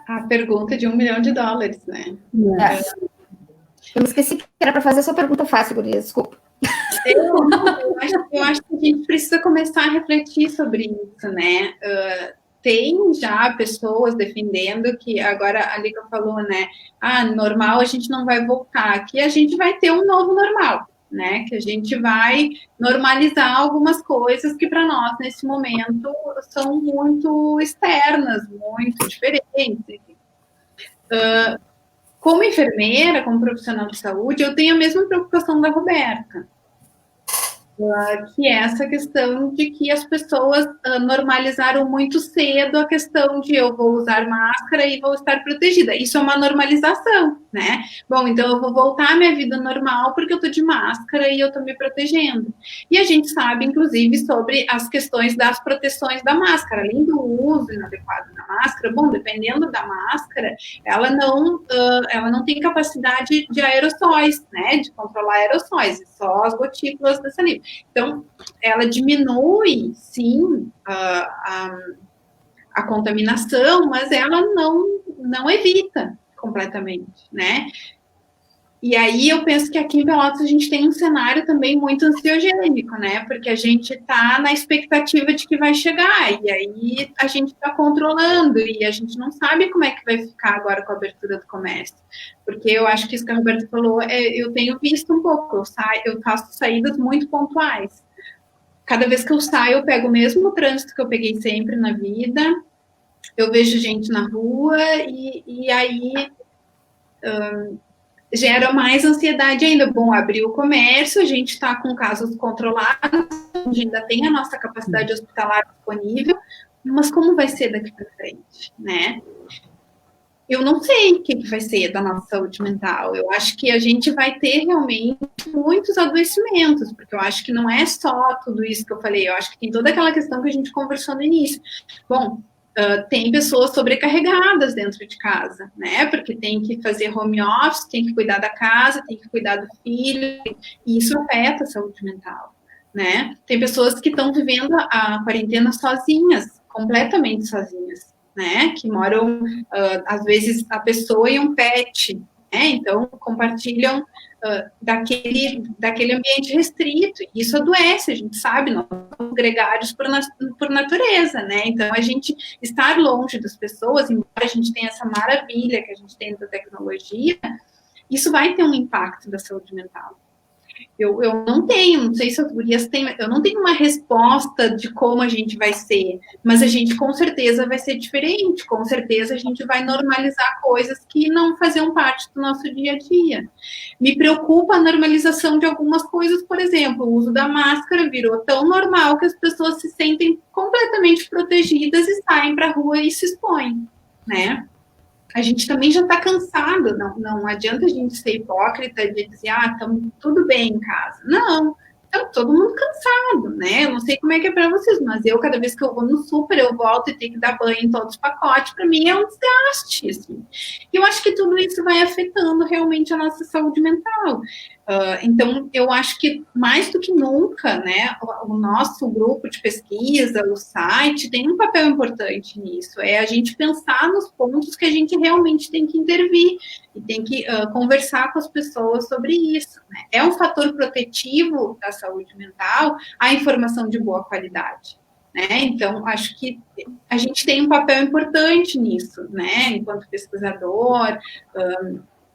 A pergunta de $1 milhão, né? Eu me esqueci que era para fazer a sua pergunta fácil, guria, desculpa. Eu acho que a gente precisa começar a refletir sobre isso, né? Tem já pessoas defendendo que, agora a Lica falou, né? Normal a gente não vai voltar, aqui a gente vai ter um novo normal, né? Que a gente vai normalizar algumas coisas que para nós, nesse momento, são muito externas, muito diferentes. Como enfermeira, como profissional de saúde, eu tenho a mesma preocupação da Roberta, que é essa questão de que as pessoas normalizaram muito cedo a questão de eu vou usar máscara e vou estar protegida. Isso é uma normalização, né? Bom, então eu vou voltar à minha vida normal porque eu tô de máscara e eu tô me protegendo. E a gente sabe, inclusive, sobre as questões das proteções da máscara, além do uso inadequado da máscara. Bom, dependendo da máscara, ela não tem capacidade de aerossóis, né? De controlar aerossóis, só as gotículas da saliva. Então, ela diminui, sim, a contaminação, mas ela não evita completamente, né? E aí eu penso que aqui em Pelotas a gente tem um cenário também muito ansiogênico, né? Porque a gente está na expectativa de que vai chegar, e aí a gente está controlando, e a gente não sabe como é que vai ficar agora com a abertura do comércio. Porque eu acho que isso que a Roberta falou, eu tenho visto um pouco, eu faço saídas muito pontuais. Cada vez que eu saio, eu pego o mesmo trânsito que eu peguei sempre na vida, eu vejo gente na rua, e aí gera mais ansiedade ainda. Bom, abriu o comércio, a gente está com casos controlados, a gente ainda tem a nossa capacidade hospitalar disponível, mas como vai ser daqui para frente, né? Eu não sei o que vai ser da nossa saúde mental. Eu acho que a gente vai ter realmente muitos adoecimentos, porque eu acho que não é só tudo isso que eu falei, eu acho que tem toda aquela questão que a gente conversou no início. Bom, tem pessoas sobrecarregadas dentro de casa, né? Porque tem que fazer home office, tem que cuidar da casa, tem que cuidar do filho, e isso afeta a saúde mental, né? Tem pessoas que estão vivendo a quarentena sozinhas, completamente sozinhas, né, que moram, às vezes, a pessoa e um pet, né, então compartilham daquele ambiente restrito, e isso adoece, a gente sabe, nós somos gregários por natureza, né, então a gente estar longe das pessoas, embora a gente tenha essa maravilha que a gente tem da tecnologia, isso vai ter um impacto da saúde mental. Eu não sei se as gurias têm, eu não tenho uma resposta de como a gente vai ser, mas a gente com certeza vai ser diferente, com certeza a gente vai normalizar coisas que não faziam parte do nosso dia a dia. Me preocupa a normalização de algumas coisas, por exemplo, o uso da máscara virou tão normal que as pessoas se sentem completamente protegidas e saem para a rua e se expõem, né? A gente também já está cansado, não adianta a gente ser hipócrita de dizer, estamos tudo bem em casa. Não, estamos todo mundo cansado, né? Eu não sei como é que é para vocês, mas eu, cada vez que eu vou no super, eu volto e tenho que dar banho em todos os pacotes, para mim é um desgaste, assim. E eu acho que tudo isso vai afetando realmente a nossa saúde mental. Então, eu acho que mais do que nunca, né, o nosso grupo de pesquisa, o site, tem um papel importante nisso, é a gente pensar nos pontos que a gente realmente tem que intervir e tem que conversar com as pessoas sobre isso, né? É um fator protetivo da saúde mental a informação de boa qualidade, né? Então, acho que a gente tem um papel importante nisso, né, enquanto pesquisador,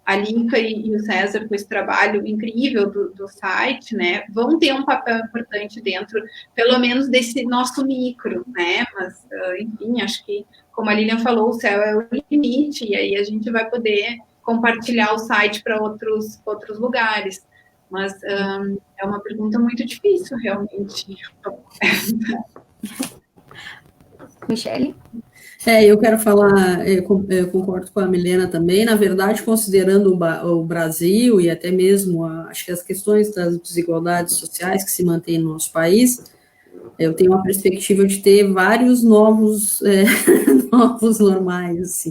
a Linka e o César, com esse trabalho incrível do site, né, vão ter um papel importante dentro, pelo menos, desse nosso micro, né, mas, enfim, acho que, como a Lilian falou, o céu é o limite, e aí a gente vai poder compartilhar o site para outros lugares, mas é uma pergunta muito difícil, realmente. Michele? Eu quero falar, eu concordo com a Milena também, na verdade, considerando o Brasil e até mesmo, acho que as questões das desigualdades sociais que se mantêm no nosso país, eu tenho uma perspectiva de ter vários novos normais,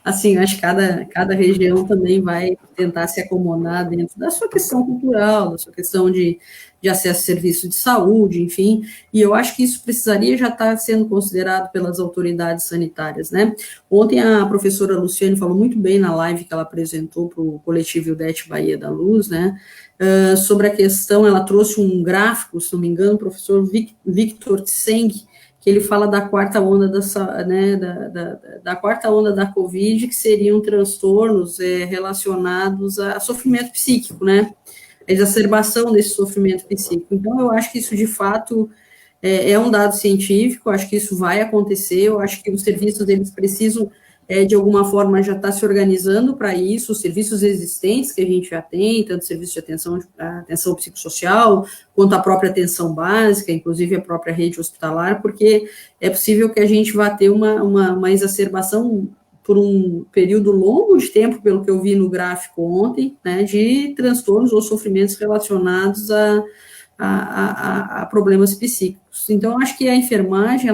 assim, acho que cada região também vai tentar se acomodar dentro da sua questão cultural, da sua questão de acesso a serviço de saúde, enfim, e eu acho que isso precisaria já estar sendo considerado pelas autoridades sanitárias, né? Ontem a professora Luciane falou muito bem na live que ela apresentou para o coletivo Ildete Bahia da Luz, né? Sobre a questão, ela trouxe um gráfico, se não me engano, o professor Victor Tseng, que ele fala da quarta onda da quarta onda da Covid, que seriam transtornos relacionados a sofrimento psíquico, né? A exacerbação desse sofrimento psíquico. Então, eu acho que isso, de fato, é um dado científico, eu acho que isso vai acontecer, eu acho que os serviços, eles precisam, de alguma forma, já estar se organizando para isso, os serviços existentes que a gente já tem, tanto serviço de atenção psicossocial, quanto a própria atenção básica, inclusive a própria rede hospitalar, porque é possível que a gente vá ter uma exacerbação por um período longo de tempo, pelo que eu vi no gráfico ontem, né, de transtornos ou sofrimentos relacionados a problemas psíquicos. Então, eu acho que a enfermagem,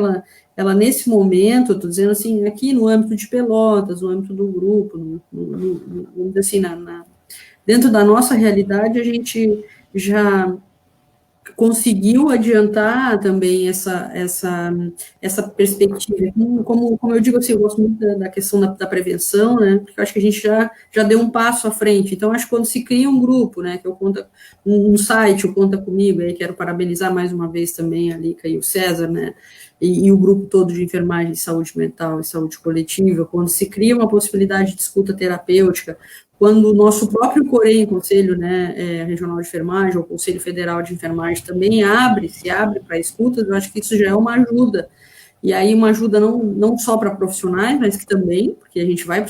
ela nesse momento, eu estou dizendo assim, aqui no âmbito de Pelotas, no âmbito do grupo, assim, dentro da nossa realidade, a gente já conseguiu adiantar também essa perspectiva. Como eu digo assim, eu gosto muito da questão da prevenção, né, porque eu acho que a gente já deu um passo à frente. Então, acho que quando se cria um grupo, né, que eu conto um site, o Conta Comigo, aí quero parabenizar mais uma vez também a Lica e o César, né, e o grupo todo de enfermagem, saúde mental e saúde coletiva, quando se cria uma possibilidade de escuta terapêutica, quando o nosso próprio COREN, Conselho, né, Regional de Enfermagem, ou Conselho Federal de Enfermagem, também se abre para escutas, eu acho que isso já é uma ajuda. E aí uma ajuda não só para profissionais, mas que também, porque a gente vai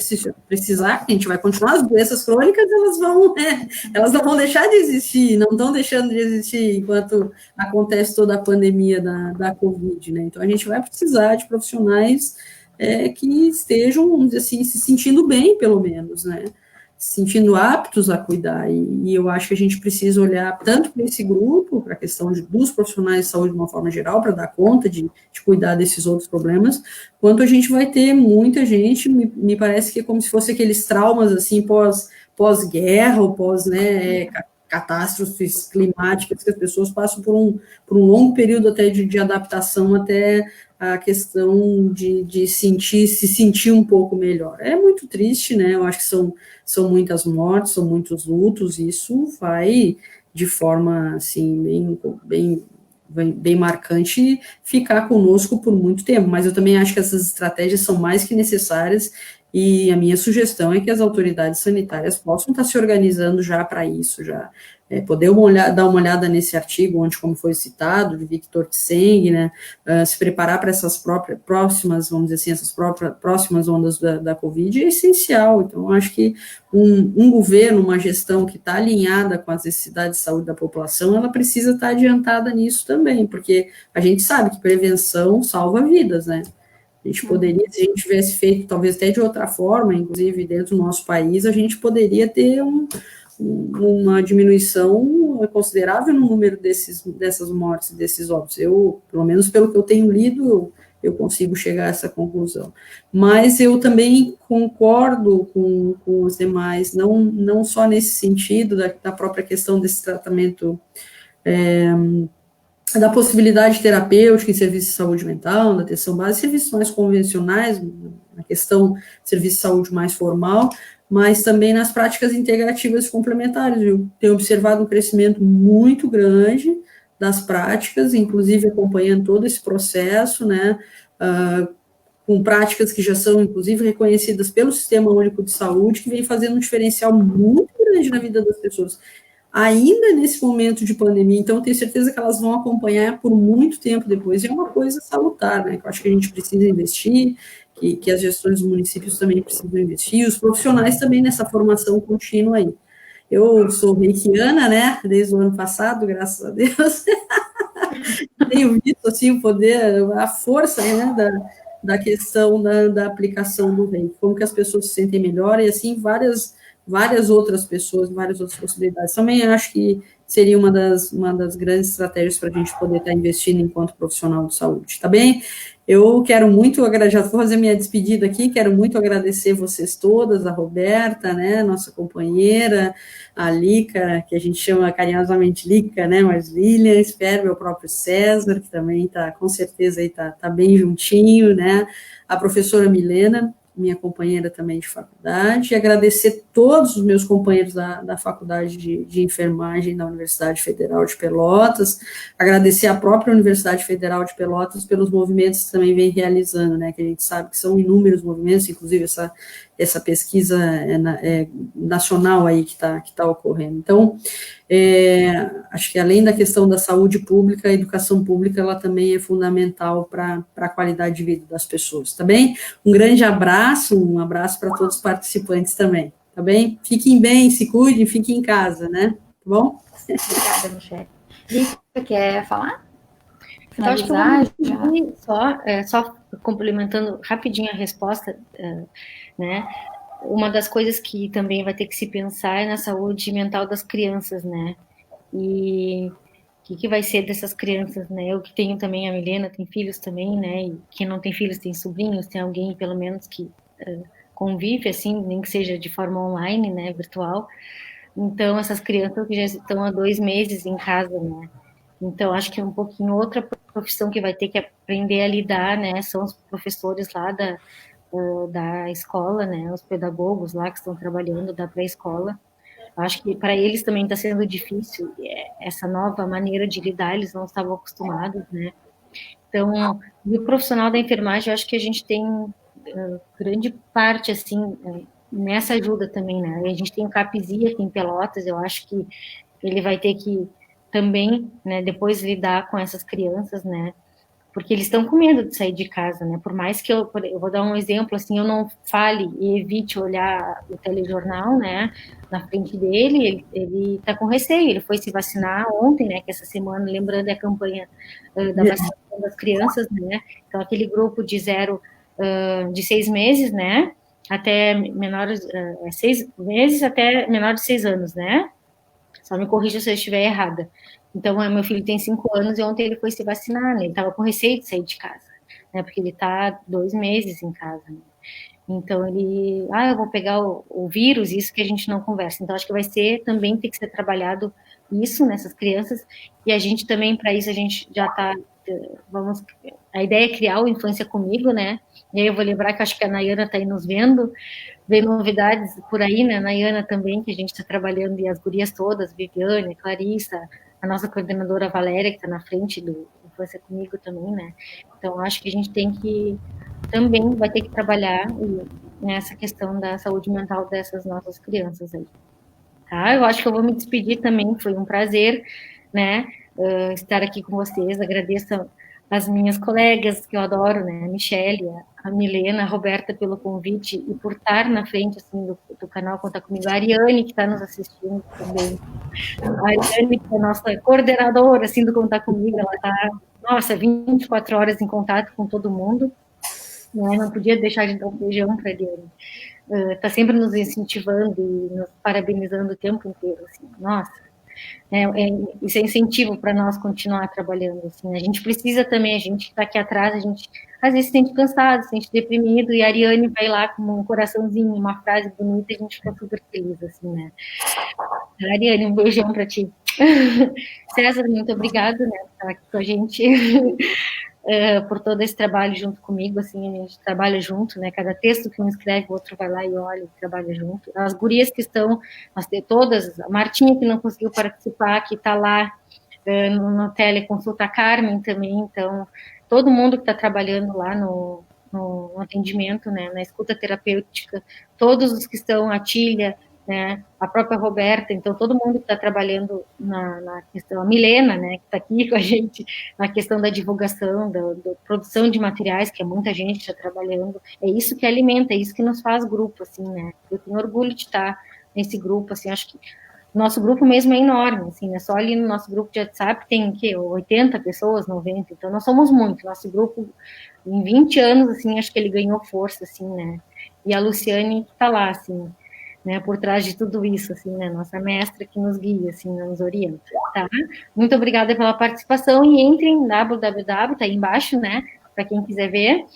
precisar, a gente vai continuar, as doenças crônicas, elas não vão deixar de existir, não estão deixando de existir enquanto acontece toda a pandemia da Covid, né? Então a gente vai precisar de profissionais que estejam, vamos dizer assim, se sentindo bem, pelo menos, né? Se sentindo aptos a cuidar, e eu acho que a gente precisa olhar tanto para esse grupo, para a questão dos profissionais de saúde de uma forma geral, para dar conta de cuidar desses outros problemas, quanto a gente vai ter muita gente, me parece que é como se fosse aqueles traumas, assim, pós-guerra, ou catástrofes climáticas, que as pessoas passam por um longo período até de adaptação até a questão de se sentir um pouco melhor. É muito triste, né? Eu acho que são muitas mortes, são muitos lutos, e isso vai de forma, assim, bem marcante, ficar conosco por muito tempo, mas eu também acho que essas estratégias são mais que necessárias, e a minha sugestão é que as autoridades sanitárias possam estar se organizando já para isso, já poder dar uma olhada nesse artigo, onde, como foi citado, de Victor Tseng, né, se preparar para essas próximas, vamos dizer assim, essas próximas ondas da Covid é essencial. Então, eu acho que um governo, uma gestão que está alinhada com as necessidades de saúde da população, ela precisa estar adiantada nisso também, porque a gente sabe que prevenção salva vidas, né? A gente poderia, se a gente tivesse feito, talvez até de outra forma, inclusive dentro do nosso país, a gente poderia ter uma diminuição considerável no número dessas mortes, desses óbitos. Eu, pelo menos pelo que eu tenho lido, eu consigo chegar a essa conclusão. Mas eu também concordo com os demais, não só nesse sentido da própria questão desse tratamento, da possibilidade terapêutica em serviços de saúde mental, na atenção básica, serviços mais convencionais, na questão de serviço de saúde mais formal, mas também nas práticas integrativas e complementares. Eu tenho observado um crescimento muito grande das práticas, inclusive acompanhando todo esse processo, né, com práticas que já são, inclusive, reconhecidas pelo Sistema Único de Saúde, que vem fazendo um diferencial muito grande na vida das pessoas, ainda nesse momento de pandemia. Então, eu tenho certeza que elas vão acompanhar por muito tempo depois, e é uma coisa salutar, né, que eu acho que a gente precisa investir, que as gestões dos municípios também precisam investir, e os profissionais também nessa formação contínua aí. Eu sou reikiana, né, desde o ano passado, graças a Deus, tenho visto, assim, o poder, a força, né, da questão da aplicação do reiki, como que as pessoas se sentem melhor, e assim, várias outras pessoas, várias outras possibilidades. Também acho que seria uma das grandes estratégias para a gente poder estar investindo enquanto profissional de saúde, tá bem? Eu quero muito, já vou fazer minha despedida aqui, quero muito agradecer vocês todas, a Roberta, né, nossa companheira, a Lica, que a gente chama carinhosamente Lica, né, mas Lilian, espero, meu próprio César, que também está, com certeza, aí tá bem juntinho, né, a professora Milena, minha companheira também de faculdade, e agradecer todos os meus companheiros da Faculdade de Enfermagem da Universidade Federal de Pelotas, agradecer a própria Universidade Federal de Pelotas pelos movimentos que também vem realizando, né, que a gente sabe que são inúmeros movimentos, inclusive essa pesquisa nacional aí que tá ocorrendo. Então, acho que além da questão da saúde pública, a educação pública, ela também é fundamental para a qualidade de vida das pessoas, tá bem? Um grande abraço, um abraço para todos os participantes também, tá bem? Fiquem bem, se cuidem, fiquem em casa, né? Tá bom? Obrigada, Michele. Você quer falar? Então, acho que eu vou só complementando rapidinho a resposta, né? Uma das coisas que também vai ter que se pensar é na saúde mental das crianças, né? E o que vai ser dessas crianças, né? Eu que tenho também, a Milena tem filhos também, né? E quem não tem filhos tem sobrinhos, tem alguém pelo menos que convive, assim, nem que seja de forma online, né? Virtual. Então, essas crianças que já estão há 2 meses em casa, né? Então, acho que é um pouquinho outra profissão que vai ter que aprender a lidar, né? São os professores lá da escola, né, os pedagogos lá que estão trabalhando da pré-escola. Acho que para eles também está sendo difícil essa nova maneira de lidar, eles não estavam acostumados, né. Então, e o profissional da enfermagem, eu acho que a gente tem grande parte, assim, nessa ajuda também, né. A gente tem o CAPZI aqui em Pelotas, eu acho que ele vai ter que também, né, depois lidar com essas crianças, né, porque eles estão com medo de sair de casa, né? Por mais que eu vou dar um exemplo, assim, eu não fale e evite olhar o telejornal, né? Na frente dele, ele tá com receio, ele foi se vacinar ontem, né? Que essa semana, lembrando, é a campanha da vacinação das crianças, né? Então, aquele grupo de 6 meses, né? Até menores, 6 meses até menor de 6 anos, né? Só me corrija se eu estiver errada. Então, meu filho tem 5 anos e ontem ele foi se vacinar, né? Ele estava com receio de sair de casa, né? Porque ele está 2 meses em casa, né? Então, eu vou pegar o vírus, isso que a gente não conversa. Então, acho que vai ser, também tem que ser trabalhado isso nessas crianças, e a gente também, para isso, a gente já está, a ideia é criar o Infância Comigo, né? E aí eu vou lembrar que acho que a Nayana está aí nos vendo, vem novidades por aí, né? A Nayana também, que a gente está trabalhando, e as gurias todas, Viviane, Clarissa, a nossa coordenadora Valéria, que está na frente do Infância Comigo também, né? Então, acho que a gente tem que também vai ter que trabalhar nessa questão da saúde mental dessas nossas crianças aí. Tá? Eu acho que eu vou me despedir também, foi um prazer, né, estar aqui com vocês, agradeço as minhas colegas, que eu adoro, né, a Michelle, a Milena, a Roberta pelo convite e por estar na frente, assim, do canal Conta Comigo, a Ariane, que está nos assistindo também, a Ariane, que é a nossa coordenadora, assim, do Conta Comigo, ela está, nossa, 24 horas em contato com todo mundo, né? Não podia deixar de dar um beijão para ele. Está sempre nos incentivando e nos parabenizando o tempo inteiro. Assim. Nossa, isso é incentivo para nós continuar trabalhando. Assim. A gente precisa também, a gente está aqui atrás, a gente às vezes se sente cansado, se sente deprimido, e a Ariane vai lá com um coraçãozinho, uma frase bonita, e a gente fica super feliz. Assim, né? Ariane, um beijão para ti. César, muito obrigado, né, por estar aqui com a gente. Por todo esse trabalho junto comigo, assim, a gente trabalha junto, né, cada texto que um escreve, o outro vai lá e olha e trabalha junto. As gurias que estão, todas, a Martinha que não conseguiu participar, que está lá no teleconsulta, a Carmen também, então, todo mundo que está trabalhando lá no atendimento, né, na escuta terapêutica, todos os que estão, a Tília, né, a própria Roberta, então todo mundo que está trabalhando na questão, a Milena, né, que está aqui com a gente, na questão da divulgação, da produção de materiais, que é muita gente está trabalhando, é isso que alimenta, é isso que nos faz grupo, assim, né, eu tenho orgulho de estar nesse grupo, assim, acho que nosso grupo mesmo é enorme, assim, né, só ali no nosso grupo de WhatsApp tem, 80 pessoas, 90, então nós somos muito, nosso grupo, em 20 anos, assim, acho que ele ganhou força, assim, né, e a Luciane está lá, assim, né, por trás de tudo isso, assim, né, nossa mestra que nos guia, assim, nos orienta, tá? Muito obrigada pela participação e entrem em www, tá aí embaixo, né, para quem quiser ver,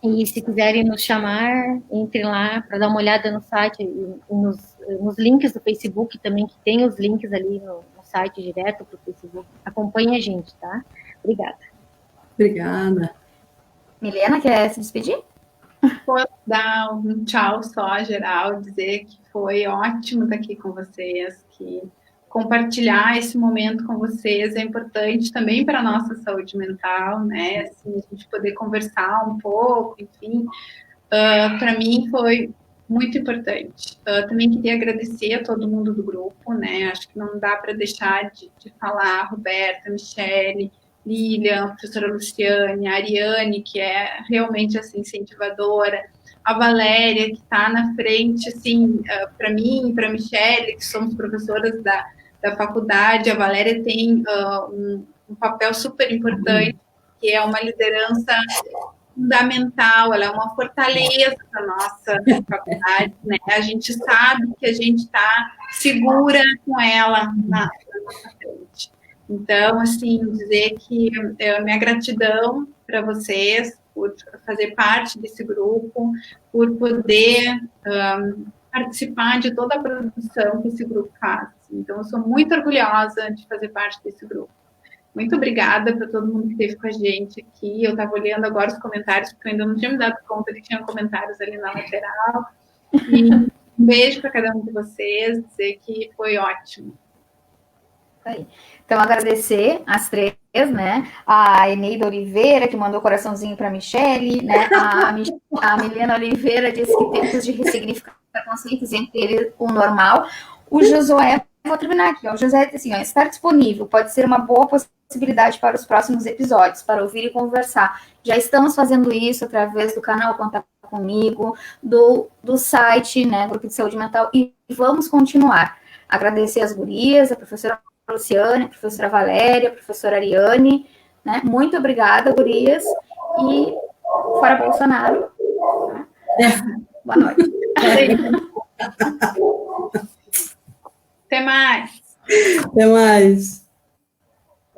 e se quiserem nos chamar, entrem lá para dar uma olhada no site e nos links do Facebook também, que tem os links ali no site direto para o Facebook. Acompanhe a gente, tá? Obrigada. Obrigada. Milena, quer se despedir? Vou dar um tchau só geral, dizer que foi ótimo estar aqui com vocês, que compartilhar esse momento com vocês é importante também para a nossa saúde mental, né? Assim, a gente poder conversar um pouco, enfim, para mim foi muito importante. Também queria agradecer a todo mundo do grupo, né? Acho que não dá para deixar de falar, Roberta, Michele, Lilian, a professora Luciane, a Ariane, que é realmente assim, incentivadora, a Valéria, que está na frente, assim, para mim, para a Michele, que somos professoras da faculdade, a Valéria tem um papel super importante, que é uma liderança fundamental, ela é uma fortaleza para a nossa faculdade, né? A gente sabe que a gente está segura com ela na nossa frente. Então, assim, dizer que minha gratidão para vocês por fazer parte desse grupo, por poder participar de toda a produção que esse grupo faz. Então, eu sou muito orgulhosa de fazer parte desse grupo. Muito obrigada para todo mundo que esteve com a gente aqui. Eu estava olhando agora os comentários, porque eu ainda não tinha me dado conta que tinha comentários ali na lateral. E um beijo para cada um de vocês, dizer que foi ótimo. Então, agradecer as três, né? A Eneida Oliveira, que mandou coraçãozinho para a Michele, né? A Milena Oliveira disse que temos de ressignificar conceitos, entre eles o normal. O Josué, vou terminar aqui, ó. O José disse assim, ó, estar disponível pode ser uma boa possibilidade para os próximos episódios, para ouvir e conversar. Já estamos fazendo isso através do canal Conta Comigo, do site, né? Grupo de Saúde Mental, e vamos continuar. Agradecer as gurias, a professora Luciane, a professora Valéria, a professora Ariane, né? Muito obrigada, gurias, e fora Bolsonaro. Tá? Boa noite. Até mais. Até mais.